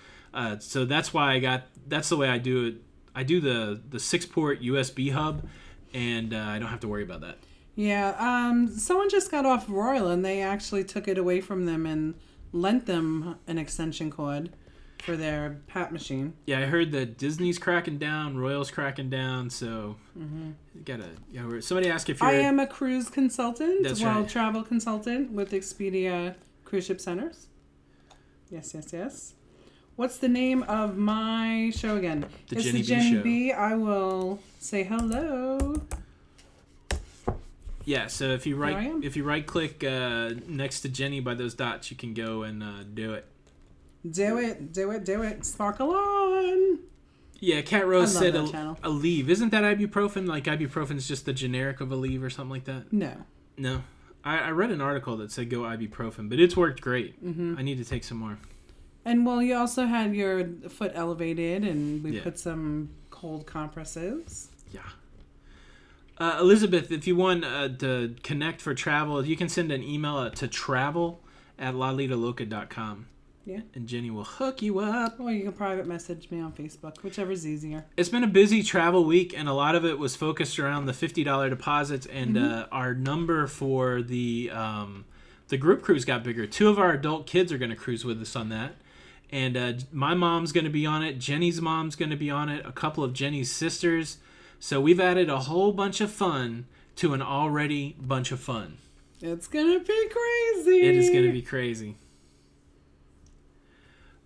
So that's why that's the way I do it. I do the 6-port USB hub, and I don't have to worry about that. Yeah, someone just got off Royal, and they actually took it away from them and lent them an extension cord for their pat machine. Yeah, I heard that Disney's cracking down, Royal's cracking down, so somebody asked if you're... I am a cruise consultant, That's right. travel consultant with Expedia Cruise Ship Centers. Yes. What's the name of my show again? The it's Jenny the B Jenny Show. B. I will say hello. Yeah, so if you right click next to Jenny by those dots, you can go and do it. Do it. Sparkle on. Yeah, Cat Rose said channel. Aleve. Isn't that ibuprofen? Like ibuprofen is just the generic of Aleve or something like that? No. I read an article that said go ibuprofen, but it's worked great. I need to take some more. And well, you also had your foot elevated, and we put some cold compresses. Yeah. Elizabeth, if you want to connect for travel, you can send an email to travel@lalidaloca.com. Yeah. And Jenny will hook you up. Or you can private message me on Facebook, whichever's easier. It's been a busy travel week, and a lot of it was focused around the $50 deposits, and our number for the group cruise got bigger. 2 of our adult kids are going to cruise with us on that. And my mom's going to be on it. Jenny's mom's going to be on it. A couple of Jenny's sisters. So we've added a whole bunch of fun to an already bunch of fun. It's going to be crazy. It is going to be crazy.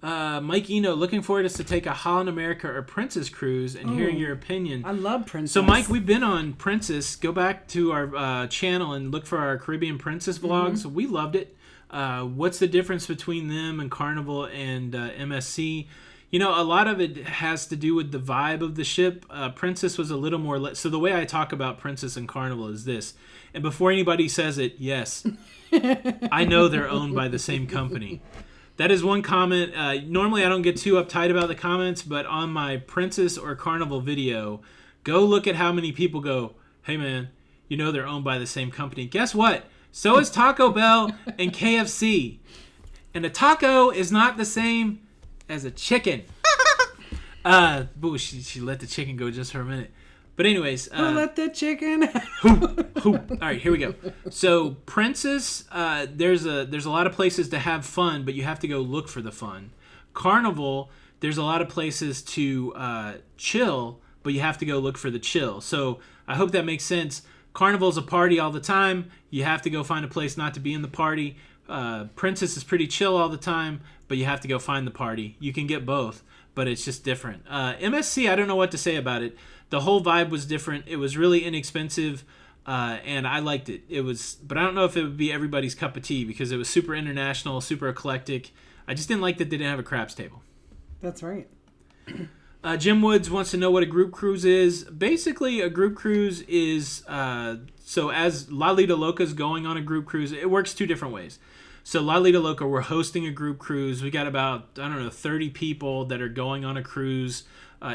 Mike Eno, looking forward to take a Holland America or Princess cruise and hearing your opinion. I love Princess. So, Mike, we've been on Princess. Go back to our channel and look for our Caribbean Princess vlogs. We loved it. What's the difference between them and Carnival and MSC? You know, a lot of it has to do with the vibe of the ship. Princess was a little more... So the way I talk about Princess and Carnival is this. And before anybody says it, yes, I know they're owned by the same company. That is one comment. Normally I don't get too uptight about the comments, but on my Princess or Carnival video, go look at how many people go, hey man, you know they're owned by the same company. Guess what? So is Taco Bell and KFC. And a taco is not the same as a chicken. She let the chicken go just for a minute. But anyways, let the chicken. All right, here we go. So Princess, there's a lot of places to have fun, but you have to go look for the fun. Carnival, there's a lot of places to chill, but you have to go look for the chill. So I hope that makes sense. Carnival's a party all the time. You have to go find a place not to be in the party. Princess is pretty chill all the time, but you have to go find the party. You can get both, but it's just different. MSC, I don't know what to say about it. The whole vibe was different. It was really inexpensive, and I liked it. But I don't know if it would be everybody's cup of tea because it was super international, super eclectic. I just didn't like that they didn't have a craps table. That's right. Jim Woods wants to know what a group cruise is. Basically, a group cruise is, so as Lido Loca is going on a group cruise, it works 2 different ways. So Lido Loca, we're hosting a group cruise. We got about, 30 people that are going on a cruise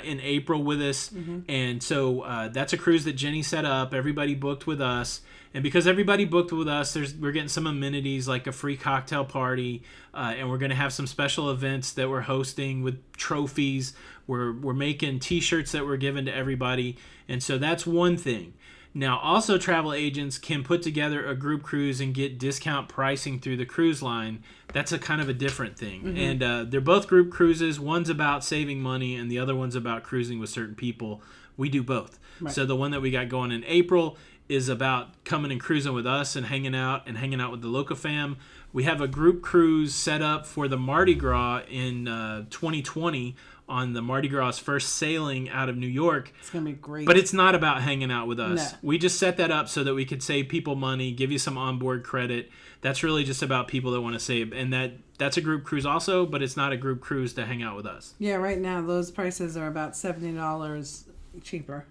in April with us. And so that's a cruise that Jenny set up. Everybody booked with us. And because everybody booked with us, we're getting some amenities like a free cocktail party. And we're going to have some special events that we're hosting with trophies. We're making T-shirts that we're giving to everybody. And so that's one thing. Now, also travel agents can put together a group cruise and get discount pricing through the cruise line. That's a kind of a different thing. And they're both group cruises. One's about saving money and the other one's about cruising with certain people. We do both. Right. So the one that we got going in April is about coming and cruising with us and hanging out with the Loca fam. We have a group cruise set up for the Mardi Gras in 2020 on the Mardi Gras first sailing out of New York. It's going to be great. But it's not about hanging out with us. No. We just set that up so that we could save people money, give you some onboard credit. That's really just about people that want to save. And that's a group cruise also, but it's not a group cruise to hang out with us. Yeah, right now those prices are about $70 cheaper.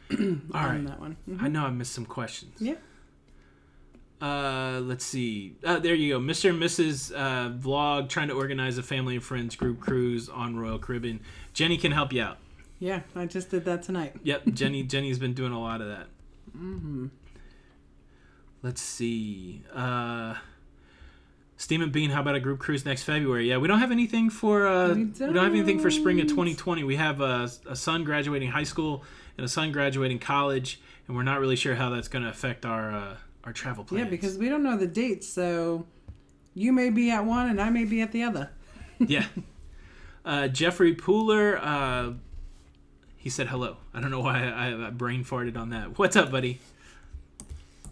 All right. That one. I know I missed some questions. Yeah. Let's see. There you go. Mr. and Mrs. Vlog trying to organize a family and friends group cruise on Royal Caribbean. Jenny can help you out. Yeah, I just did that tonight. Yep, Jenny's been doing a lot of that. Mm-hmm. Let's see. Steam and Bean, how about a group cruise next February? Yeah, we don't have anything for we don't have anything for spring of 2020. We have a son graduating high school and a son graduating college, and we're not really sure how that's going to affect our travel plans. Yeah, because we don't know the dates, so you may be at one and I may be at the other. Yeah. Jeffrey Pooler, he said hello. I don't know why I brain farted on that. What's up, buddy?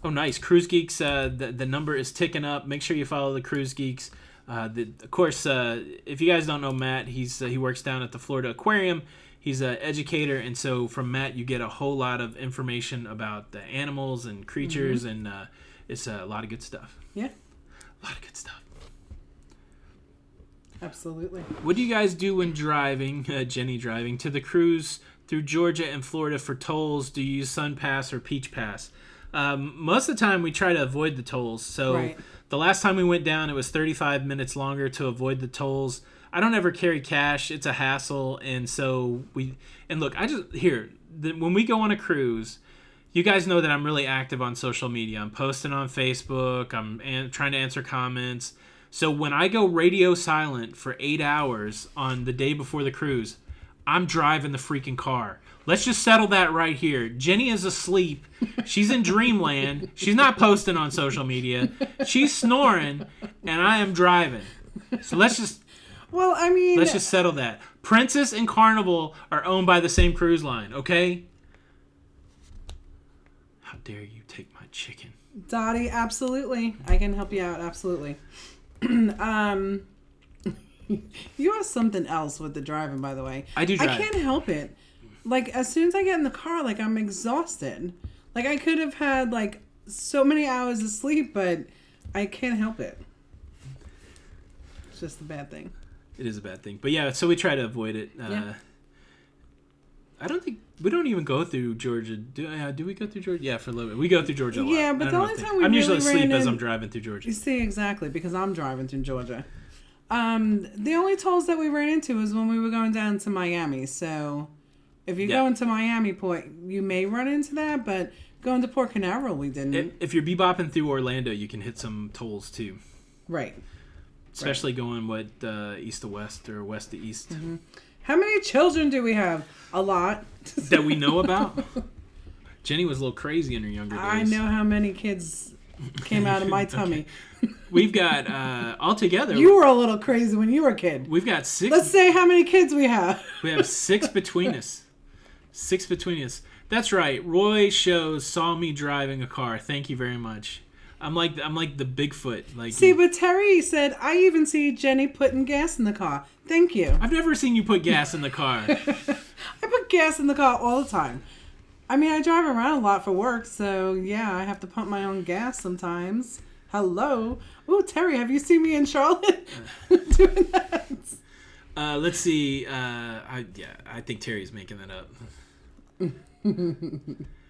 Oh, nice. Cruise Geeks, the number is ticking up. Make sure you follow the Cruise Geeks. Of course, if you guys don't know Matt, he works down at the Florida Aquarium. He's an educator, and so from Matt, you get a whole lot of information about the animals and creatures, and it's a lot of good stuff. Yeah. A lot of good stuff. Absolutely. What do you guys do when driving, Jenny driving, to the cruise through Georgia and Florida for tolls? Do you use Sun Pass or Peach Pass? Most of the time, we try to avoid the tolls. So right. The last time we went down, it was 35 minutes longer to avoid the tolls. I don't ever carry cash. It's a hassle. And so when we go on a cruise, you guys know that I'm really active on social media. I'm posting on Facebook. I'm trying to answer comments. So when I go radio silent for 8 hours on the day before the cruise, I'm driving the freaking car. Let's just settle that right here. Jenny is asleep. She's in dreamland. She's not posting on social media. She's snoring, and I am driving. So let's just settle that. Princess and Carnival are owned by the same cruise line, okay? How dare you take my chicken? Dottie, absolutely. I can help you out, absolutely. You have something else with the driving, by the way. I do drive. I can't help it. Like, as soon as I get in the car, like, I'm exhausted. Like, I could have had, like, so many hours of sleep, but I can't help it. It's just a bad thing. It is a bad thing. But, yeah, so we try to avoid it. Yeah. I don't think... We don't even go through Georgia. Do we go through Georgia? Yeah, for a little bit. We go through Georgia a lot. Yeah, but the only time I'm really usually asleep ran as in, I'm driving through Georgia. You see, exactly, because I'm driving through Georgia. The only tolls that we ran into was when we were going down to Miami. So if you go into Miami Point, you may run into that, but going to Port Canaveral, we didn't. If you're bebopping through Orlando, you can hit some tolls too. Right. Especially going east to west or west to east. Mm-hmm. How many children do we have? A lot. That we know about? Jenny was a little crazy in her younger days. I know how many kids came out of my tummy. Okay. We've got, altogether... You were a little crazy when you were a kid. We've got 6... Let's say how many kids we have. We have 6 between us. 6 between us. That's right. Roy Shows saw me driving a car. Thank you very much. I'm like the Bigfoot. But Terry said, I even see Jenny putting gas in the car. Thank you. I've never seen you put gas in the car. I put gas in the car all the time. I mean, I drive around a lot for work, so yeah, I have to pump my own gas sometimes. Hello. Ooh, Terry, have you seen me in Charlotte doing that? Let's see. I think Terry's making that up.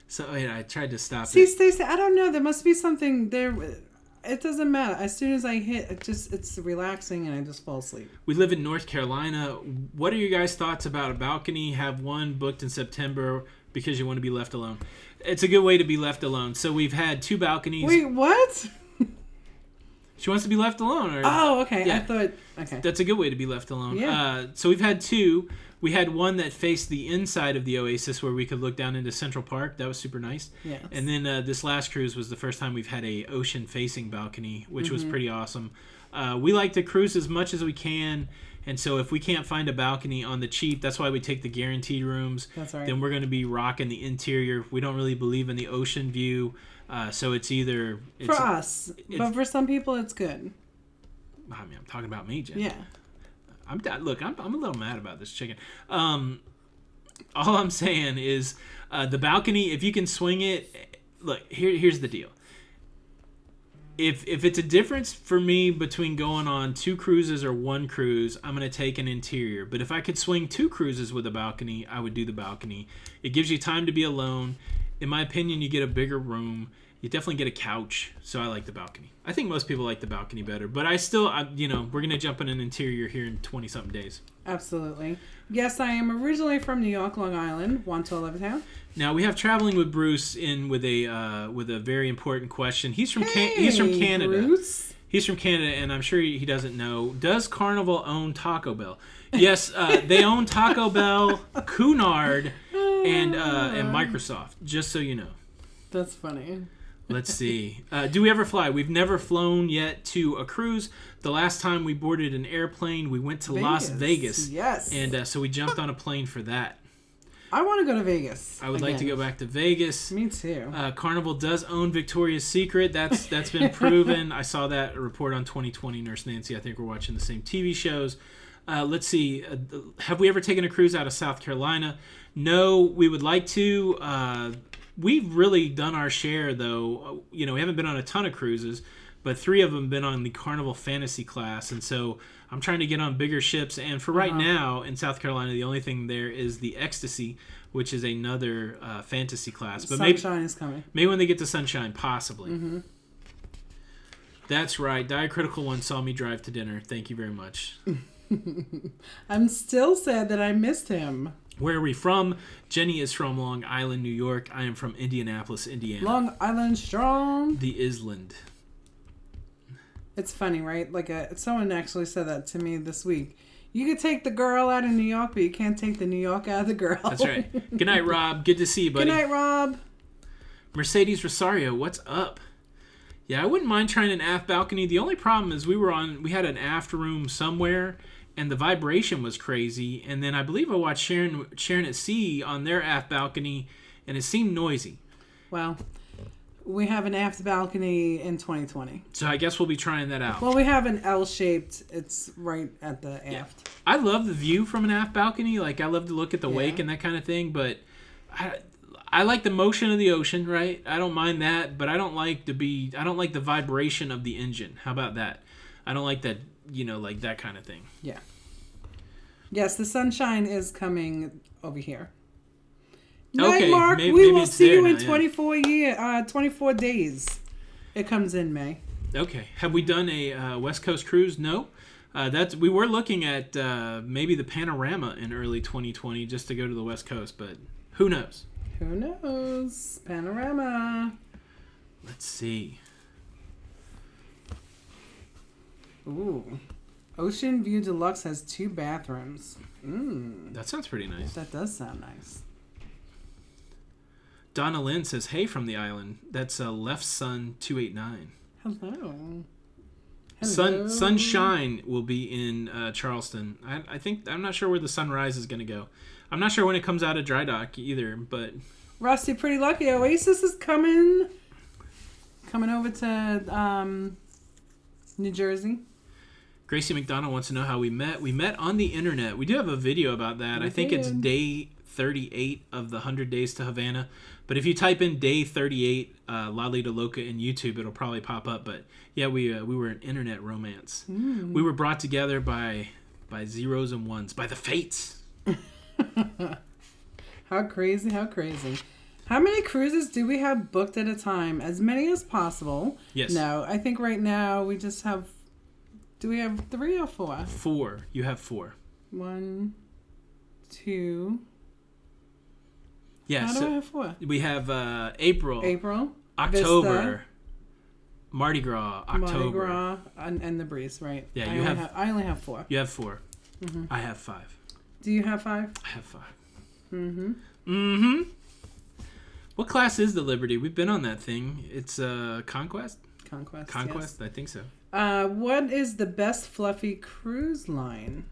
So wait, I tried to stop See, it. Stacey, I don't know. There must be something there. It doesn't matter. As soon as I hit, it's relaxing and I just fall asleep. We live in North Carolina. What are your guys' thoughts about a balcony? Have one booked in September because you want to be left alone. It's a good way to be left alone. So we've had 2 balconies. Wait, what? She wants to be left alone. Oh, okay. Yeah. I thought... Okay. That's a good way to be left alone. Yeah. So we've had 2. We had one that faced the inside of the Oasis where we could look down into Central Park. That was super nice. Yes. And then this last cruise was the first time we've had a ocean-facing balcony, which was pretty awesome. We like to cruise as much as we can. And so if we can't find a balcony on the cheap, that's why we take the guaranteed rooms. That's right. Then we're going to be rocking the interior. We don't really believe in the ocean view. So it's either... For us. But for some people, it's good. I mean, I'm talking about me, Jen. Yeah. Look, I'm a little mad about this chicken. All I'm saying is the balcony. If you can swing it, look. Here's the deal. If it's a difference for me between going on 2 cruises or 1 cruise, I'm going to take an interior. But if I could swing 2 cruises with a balcony, I would do the balcony. It gives you time to be alone. In my opinion, you get a bigger room. You definitely get a couch. So I like the balcony. I think most people like the balcony better. But we're going to jump in an interior here in 20-something days. Absolutely. Yes, I am originally from New York, Long Island, 112 Levittown. Now we have Traveling with Bruce in with a very important question. He's from Canada. Bruce. He's from Canada, and I'm sure he doesn't know. Does Carnival own Taco Bell? Yes, they own Taco Bell, Cunard, and Microsoft. Just so you know. That's funny. Let's see. Do we ever fly? We've never flown yet to a cruise. The last time we boarded an airplane, we went to Las Vegas. Yes. And so we jumped on a plane for that. I want to go to Vegas. I would like to go back to Vegas. Me too. Carnival does own Victoria's Secret. That's been proven. I saw that report on 2020 Nurse Nancy. I think we're watching the same TV shows. Let's see. Have we ever taken a cruise out of South Carolina? No, we would like to. We've really done our share, though. We haven't been on a ton of cruises, but 3 of them have been on the Carnival Fantasy class. And so I'm trying to get on bigger ships. And for right now, in South Carolina, the only thing there is the Ecstasy, which is another fantasy class. But Sunshine is coming. Maybe when they get to Sunshine, possibly. Mm-hmm. That's right. Diacritical One saw me drive to dinner. Thank you very much. I'm still sad that I missed him. Where are we from? Jenny is from Long Island, New York. I am from Indianapolis, Indiana. Long Island strong. The Island. It's funny, right? Like someone actually said that to me this week. You could take the girl out of New York, but you can't take the New York out of the girl. That's right. Good night, Rob. Good to see you, buddy. Good night, Rob. Mercedes Rosario, what's up? Yeah, I wouldn't mind trying an aft balcony. The only problem is we had an aft room somewhere, and the vibration was crazy. And then I believe I watched Sharon at Sea on their aft balcony, and it seemed noisy. Well, we have an aft balcony in 2020. So I guess we'll be trying that out. Well, we have an L-shaped. It's right at the aft. Yeah. I love the view from an aft balcony. Like, I love to look at the wake and that kind of thing, but I like the motion of the ocean, right? I don't mind that, but I don't like the vibration of the engine. How about that? I don't like that, like that kind of thing. Yeah. Yes, the Sunshine is coming over here. Okay, Night, Mark. Maybe we will see you in now, 24 days. It comes in May. Okay. Have we done a West Coast cruise? No. We were looking at maybe the Panorama in early 2020 just to go to the West Coast, but who knows? Who knows? Panorama. Let's see. Ooh. Ocean View Deluxe has 2 bathrooms. That sounds pretty nice. That does sound nice. Donna Lynn says, hey from the island. That's Left Sun 289. Hello. Sunshine will be in Charleston. I'm not sure where the Sunrise is going to go. I'm not sure when it comes out of dry dock either, but... Rusty, pretty lucky. Oasis is coming over to New Jersey. Gracie McDonald wants to know how we met. We met on the internet. We do have a video about that. I think it's day 38 of the 100 Days to Havana. But if you type in day 38, Lido, Loca in YouTube, it'll probably pop up. But yeah, we were an internet romance. We were brought together by zeros and ones, by the fates. How crazy, how crazy. How many cruises do we have booked at a time? As many as possible. Yes. No, I think right now we just have... Do we have 3 or 4? 4. You have 4. 1, 2... Yeah, How do I have 4? We have April, October, Vista, Mardi Gras, October. Mardi Gras, and the Breeze, right? Yeah, I only have 4. You have 4. Mm-hmm. I have 5. Do you have 5? I have 5. Mm-hmm. Mm-hmm. What class is the Liberty? We've been on that thing. It's Conquest? Conquest, yes. I think so. What is the best fluffy cruise line?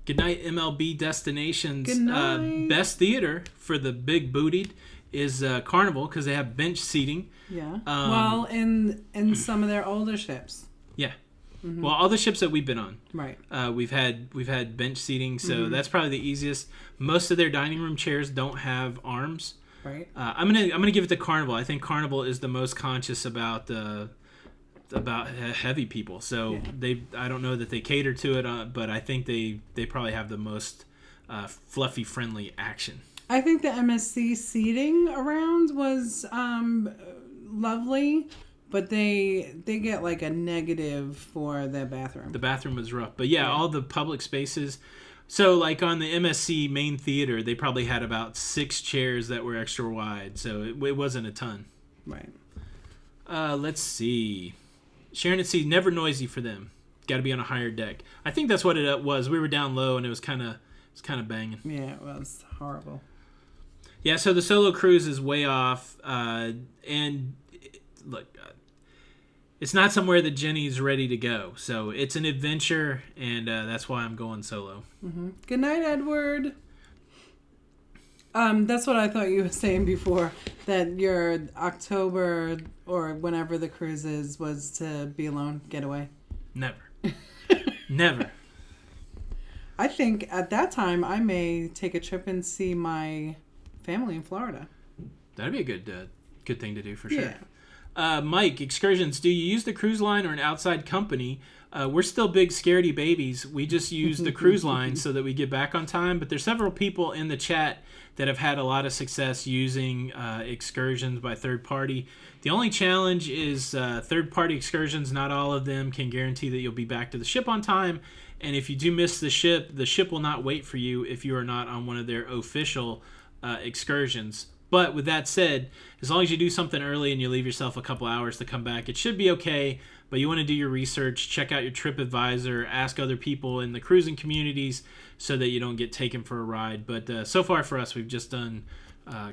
Good night, MLB Destinations. Good night. Best theater for the big bootied is Carnival because they have bench seating. Yeah. Well, in some of their older ships. Yeah. Well, all the ships that we've been on, Right. we've had bench seating, so that's probably the easiest. Most of their dining room chairs don't have arms. Right. I'm gonna give it to Carnival. I think Carnival is the most conscious about heavy people. So I don't know that they cater to it, but I think they probably have the most fluffy friendly action. I think the MSC seating around was lovely, but they get like a negative for their bathroom. The bathroom was rough, but all the public spaces. So like on the MSC main theater, they probably had about 6 chairs that were extra wide, so it wasn't a ton. Right. Let's see. Sharon at Sea, never noisy for them. Got to be on a higher deck. I think that's what it was. We were down low and it was kind of banging. Yeah, it was horrible. Yeah, so the solo cruise is way off, and look, it's not somewhere that Jenny's ready to go. So it's an adventure, and that's why I'm going solo. Mm-hmm. Good night, Edward. That's what I thought you were saying before, that your October or whenever the cruise is was to be alone, get away. Never. Never. I think at that time I may take a trip and see my family in Florida. That'd be a good thing to do for sure. Yeah. Mike, excursions, do you use the cruise line or an outside company? We're still big scaredy babies. We just use the cruise line so that we get back on time. But there's several people in the chat that have had a lot of success using excursions by third party. The only challenge is third party excursions. Not all of them can guarantee that you'll be back to the ship on time. And if you do miss the ship will not wait for you if you are not on one of their official excursions. But with that said, as long as you do something early and you leave yourself a couple hours to come back, it should be okay. But you want to do your research, check out your TripAdvisor, ask other people in the cruising communities so that you don't get taken for a ride. But so far for us, we've just done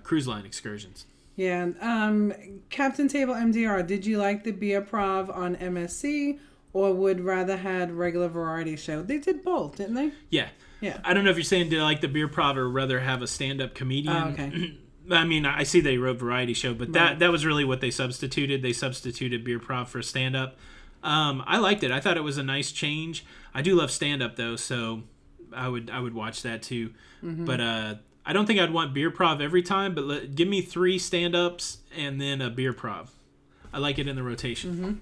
cruise line excursions. Yeah. Captain Table MDR, did you like the beer prov on MSC or would rather had regular variety show? They did both, didn't they? Yeah. Yeah. I don't know if you're saying did I like the beer prov or rather have a stand-up comedian. Oh, okay. I mean, I see they wrote variety show, but Right. that was really what they substituted. They substituted beer prov for stand-up. I liked it. I thought it was a nice change. I do love stand-up though, so I would watch that too. Mm-hmm. But I don't think I'd want beer prov every time. But give me 3 stand-ups and then a beer prov. I like it in the rotation. Mm-hmm.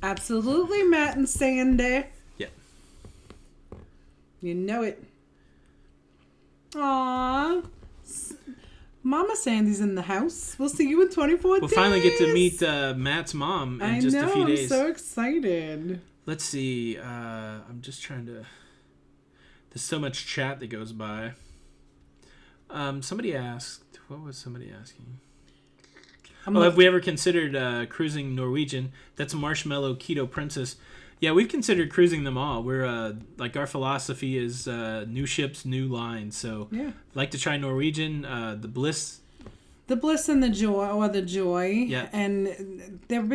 Absolutely, Matt and Sandy. Yeah. You know it. Aww. Mama Sandy's in the house. We'll see you in 24 days. We'll finally get to meet Matt's mom in just a few days. I'm so excited. Let's see. I'm just trying to... There's so much chat that goes by. Somebody asked... What was somebody asking? Have we ever considered cruising Norwegian? That's Marshmallow Keto Princess. Yeah, we've considered cruising them all. We're like our philosophy is new ships, new lines. So like to try Norwegian, the Bliss. The Bliss and the Joy, or the Joy. Yeah. And they've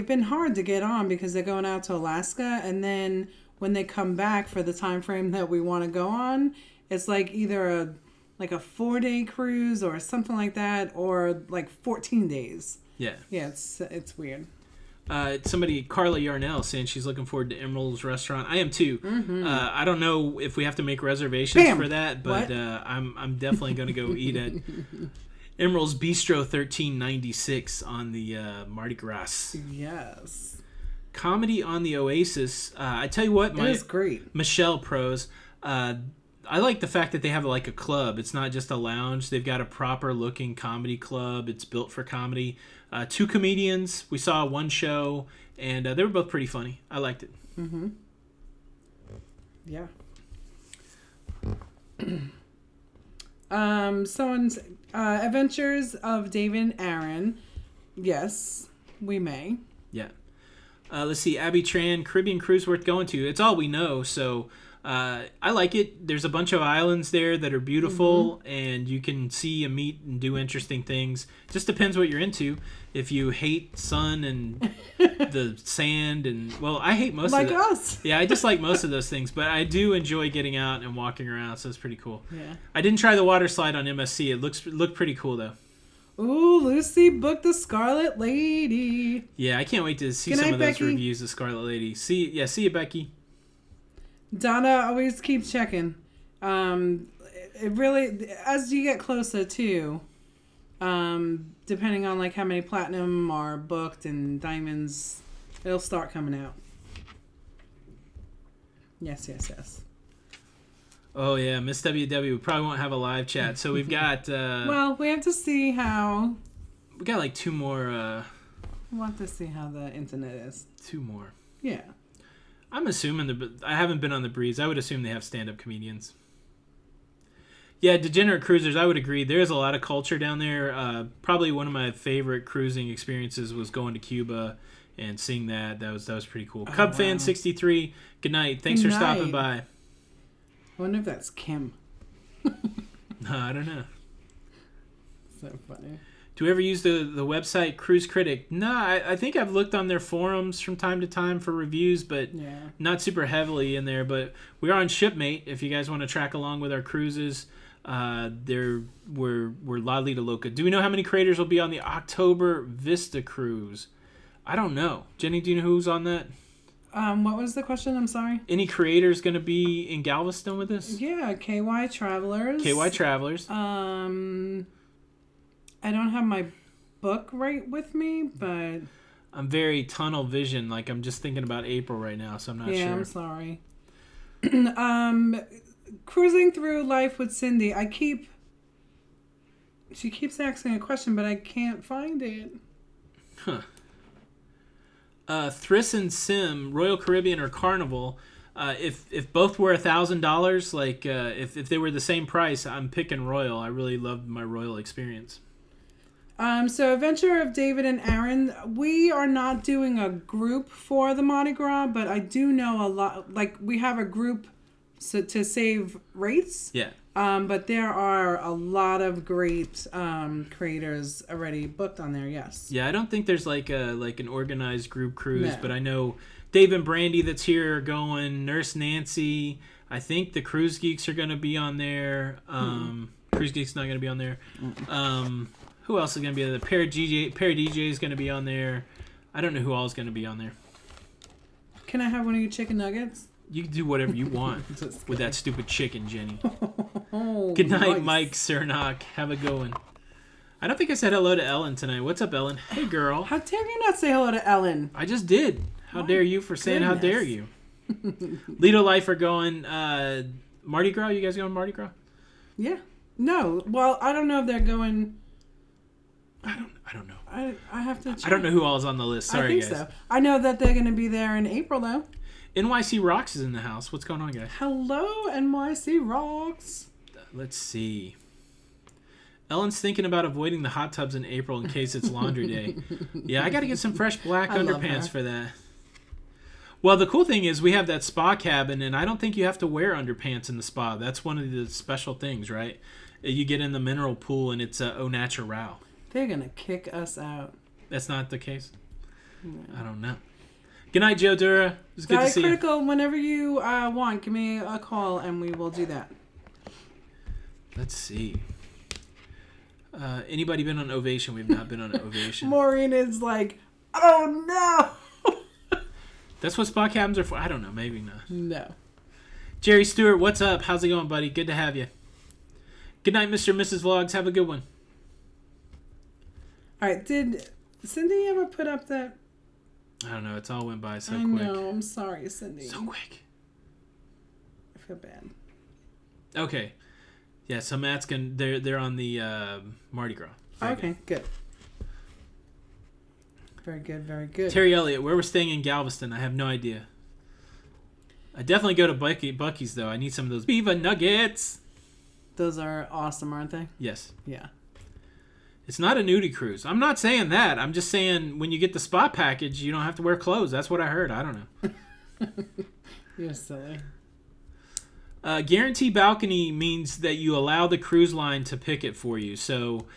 been hard to get on because they're going out to Alaska, and then when they come back for the time frame that we want to go on, it's like either a 4-day cruise or something like that, or like 14 days. Yeah. Yeah, it's weird. Somebody, Carla Yarnell, saying she's looking forward to Emerald's Restaurant. I am too. Mm-hmm. I don't know if we have to make reservations for that, but What? I'm definitely going to go eat at Emerald's Bistro 1396 on the Mardi Gras. Yes. Comedy on the Oasis. I tell you what, It is great. Michelle Pros. I like the fact that they have like a club. It's not just a lounge. They've got a proper looking comedy club. It's built for comedy. 2 comedians. We saw one show, and they were both pretty funny. I liked it. Mm-hmm. Yeah. Someone's Adventures of Dave and Aaron. Yes, we may. Yeah. Let's see. Abby Tran, Caribbean cruise worth going to. It's all we know, so... I like it. There's a bunch of islands there that are beautiful, and you can see and meet and do interesting things. Just depends what you're into. If you hate sun and the sand and I hate most like of us. Yeah, I just like most of those things, but I do enjoy getting out and walking around, so it's pretty cool. Yeah. I didn't try the water slide on MSC. It looked pretty cool though. Ooh, Lucy booked the Scarlet Lady. Yeah, I can't wait to see Good some night, of those Becky. reviews of Scarlet Lady. See you, Becky. Donna always keeps checking. It really, as you get closer too, depending on like how many platinum are booked and diamonds, it'll start coming out. Yes. Oh yeah, Miss WW. We probably won't have a live chat, so we've got. Well, we have to see how. We got like two more. We want to see how the internet is. Two more. Yeah. I'm assuming I haven't been on the Breeze. I would assume they have stand-up comedians. Yeah, Degenerate Cruisers. I would agree. There's a lot of culture down there. Probably one of my favorite cruising experiences was going to Cuba and seeing that. That was pretty cool. Cub Fan 63. Good night. Thanks for stopping by. I wonder if that's Kim. I don't know. So funny. Do we ever use the website Cruise Critic? No, I think I've looked on their forums from time to time for reviews, but not super heavily in there. But we are on Shipmate if you guys want to track along with our cruises. We're Lido Loca. Do we know how many creators will be on the October Vista cruise? I don't know. Jenny, do you know who's on that? What was the question? I'm sorry. Any creators going to be in Galveston with us? Yeah, KY Travelers. KY Travelers. I don't have my book right with me, but I'm very tunnel vision. Like I'm just thinking about April right now, so I'm not sure. Yeah, I'm sorry. Cruising through life with Cindy. She keeps asking a question, but I can't find it. Huh. Thriss and Sim, Royal Caribbean or Carnival. If both were $1,000, like if they were the same price, I'm picking Royal. I really loved my Royal experience. So Adventure of David and Aaron, we are not doing a group for the Mardi Gras, but I do know a lot. Like we have a group to save rates. Yeah. But there are a lot of great creators already booked on there. Yes. Yeah, I don't think there's like an organized group cruise, No. but I know Dave and Brandy that's here are going. Nurse Nancy. I think the Cruise Geeks are going to be on there. Cruise Geeks not going to be on there. Who else is going to be on there? Pair DJ is going to be on there. I don't know who all is going to be on there. Can I have one of your chicken nuggets? You can do whatever you want with that stupid chicken, Jenny. Oh, Good night, nice. Mike Cernock. Have a good one. I don't think I said hello to Ellen tonight. What's up, Ellen? Hey, girl. How dare you not say hello to Ellen? I just did. How dare you for saying how dare goodness. you? Lido Life are going Mardi Gras. You guys going Mardi Gras? Yeah. No. Well, I don't know if they're going. I don't know. I have to check. I don't know who all is on the list. Sorry, I think guys. so. I know that they're going to be there in April, though. NYC Rocks is in the house. What's going on, guys? Hello, NYC Rocks. Let's see. Ellen's thinking about avoiding the hot tubs in April in case it's laundry day. Yeah, I got to get some fresh black I love underpants her. for that. Well, the cool thing is we have that spa cabin, and I don't think you have to wear underpants in the spa. That's one of the special things, right? You get in the mineral pool, and it's au natural. They're going to kick us out. That's not the case? No. I don't know. Good night, Joe Dura. It was good to see you. Critical, whenever you want, give me a call, and we will do that. Let's see. Anybody been on Ovation? We've not been on Ovation. Maureen is like, oh, no. That's what spa cabins are for. I don't know. Maybe not. No. Jerry Stewart, what's up? How's it going, buddy? Good to have you. Good night, Mr. and Mrs. Vlogs. Have a good one. All right. Did Cindy ever put up that? I don't know. It's all went by so I quick. know. I'm sorry, Cindy. So quick. I feel bad. Okay. Yeah, so Matt's they're on the Mardi Gras. Okay, good. Very good, very good. Terry Elliott, where we're staying in Galveston, I have no idea. I definitely go to Bucky's, though. I need some of those Viva Nuggets. Those are awesome, aren't they? Yes. Yeah. It's not a nudie cruise. I'm not saying that. I'm just saying when you get the spa package, you don't have to wear clothes. That's what I heard. I don't know. You're silly. Guarantee balcony means that you allow the cruise line to pick it for you. So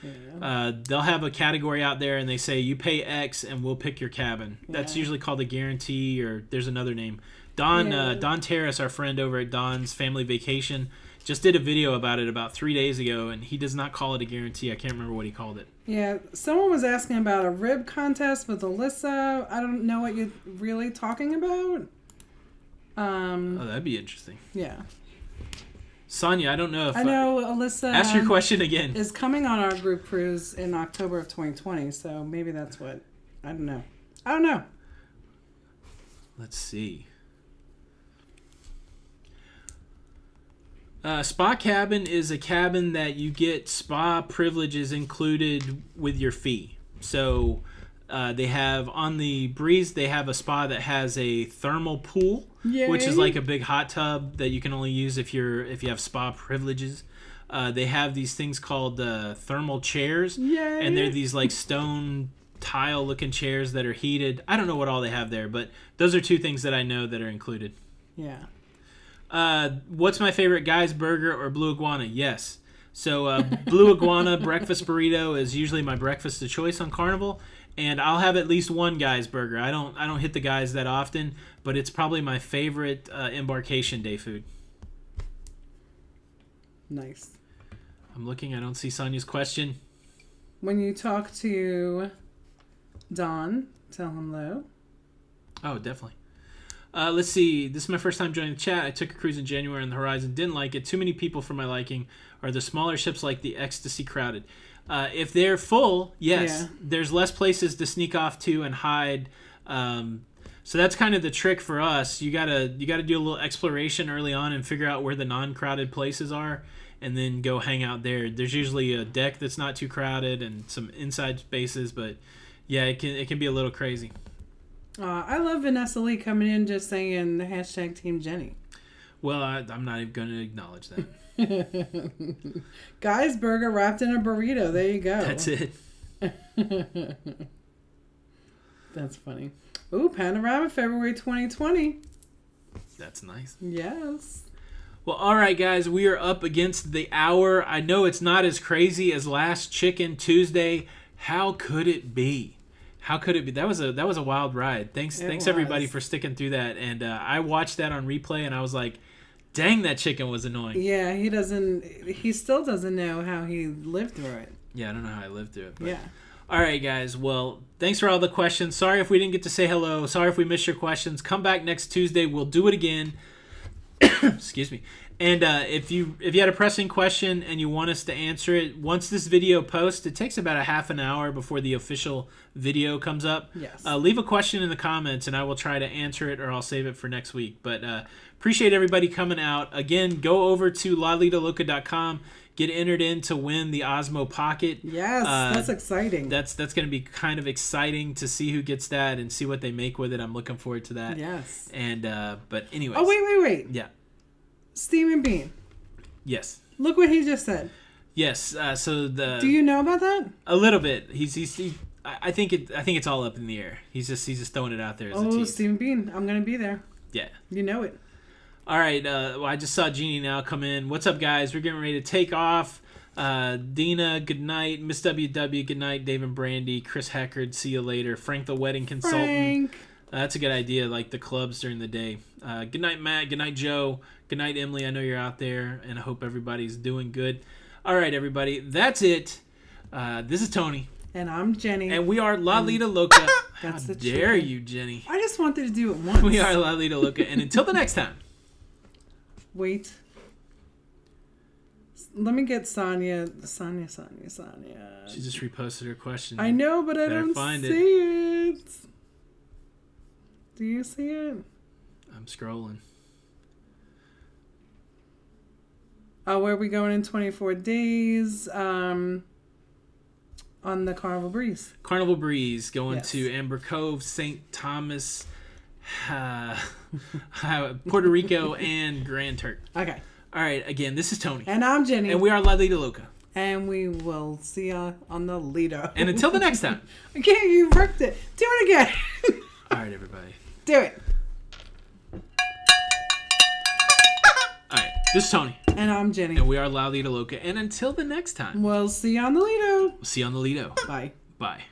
they'll have a category out there and they say you pay X and we'll pick your cabin. That's usually called a guarantee, or there's another name. Don Terrace, our friend over at Don's Family Vacation, Just did a video about it about 3 days ago, and he does not call it a guarantee. I can't remember what he called it. Yeah, someone was asking about a rib contest with Alyssa. I don't know what you're really talking about. Oh, that'd be interesting. Yeah. Sonia, I don't know if... I know Alyssa... Ask your question again. ...is coming on our group cruise in October of 2020, so maybe that's what... I don't know. Let's see. Spa cabin is a cabin that you get spa privileges included with your fee. So they have on the Breeze, they have a spa that has a thermal pool, Yay. which is like a big hot tub that you can only use if you have spa privileges. They have these things called thermal chairs, Yay. and they're these like stone tile looking chairs that are heated. I don't know what all they have there, but those are two things that I know that are included. Yeah. What's my favorite, Guy's Burger or Blue Iguana? Yes. So Blue Iguana breakfast burrito is usually my breakfast of choice on Carnival, and I'll have at least one Guy's Burger. I don't hit the Guys that often, but it's probably my favorite embarkation day food. Nice. I'm looking. I don't see Sonia's question. When you talk to Don, tell him hello. Oh, definitely. Let's see. This is my first time joining the chat. I took a cruise in January on the Horizon. Didn't like it. Too many people for my liking. Are the smaller ships like the Ecstasy crowded? If they're full, yes. Yeah. There's less places to sneak off to and hide. So that's kind of the trick for us. You gotta do a little exploration early on and figure out where the non-crowded places are, and then go hang out there. There's usually a deck that's not too crowded and some inside spaces, but yeah, it can be a little crazy. I love Vanessa Lee coming in just saying the hashtag Team Jenny. Well, I'm not even going to acknowledge that. Guy's Burger wrapped in a burrito. There you go. That's it. That's funny. Ooh, Panorama, February 2020. That's nice. Yes. Well, all right, guys. We are up against the hour. I know it's not as crazy as last Chicken Tuesday. How could it be? How could it be? That was a wild ride. Thanks everybody for sticking through that. And I watched that on replay, and I was like, dang, that chicken was annoying. Yeah, he still doesn't know how he lived through it. Yeah, I don't know how I lived through it. But. Yeah. All right, guys. Well, thanks for all the questions. Sorry if we didn't get to say hello. Sorry if we missed your questions. Come back next Tuesday. We'll do it again. Excuse me. And if you had a pressing question and you want us to answer it, once this video posts, it takes about a half an hour before the official video comes up. Yes. Leave a question in the comments, and I will try to answer it, or I'll save it for next week. But appreciate everybody coming out. Again, go over to LaLidoLoca.com. Get entered in to win the Osmo Pocket. Yes, that's exciting. That's going to be kind of exciting to see who gets that and see what they make with it. I'm looking forward to that. Yes. And but anyways. Oh, wait. Yeah. Steam and Bean. Yes. Look what he just said. Yes. So the. Do you know about that? A little bit. I think it's all up in the air. He's just throwing it out there as a tease. Steam and Bean. I'm gonna be there. Yeah. You know it. All right. Well, I just saw Jeannie now come in. What's up, guys? We're getting ready to take off. Dina, good night. Miss WW, good night. Dave and Brandy, Chris Heckard, see you later. Frank, the wedding consultant. Frank. That's a good idea, like the clubs during the day. Good night, Matt. Good night, Joe. Good night, Emily. I know you're out there, and I hope everybody's doing good. All right, everybody. That's it. This is Tony. And I'm Jenny. And we are La Lida Loca. How That's the dare chicken. you, Jenny. I just wanted to do it once. We are La Lida Loca. And until the next time. Wait. Let me get Sonia. She just reposted her question. I know, but I Better don't find see it. Do you see it? I'm scrolling. Where are we going in 24 days? On the Carnival Breeze. Carnival Breeze going Yes. to Amber Cove, St. Thomas, Puerto Rico, and Grand Turk. Okay. All right, again, this is Tony. And I'm Jenny. And we are La Lida Loca. And we will see you on the Lido. And until the next time. Okay, you worked it. Do it again. All right, everybody. Do it. All right, this is Tony. And I'm Jenny. And we are La Lida Loca. And until the next time. We'll see you on the Lido. We'll see you on the Lido. Bye. Bye.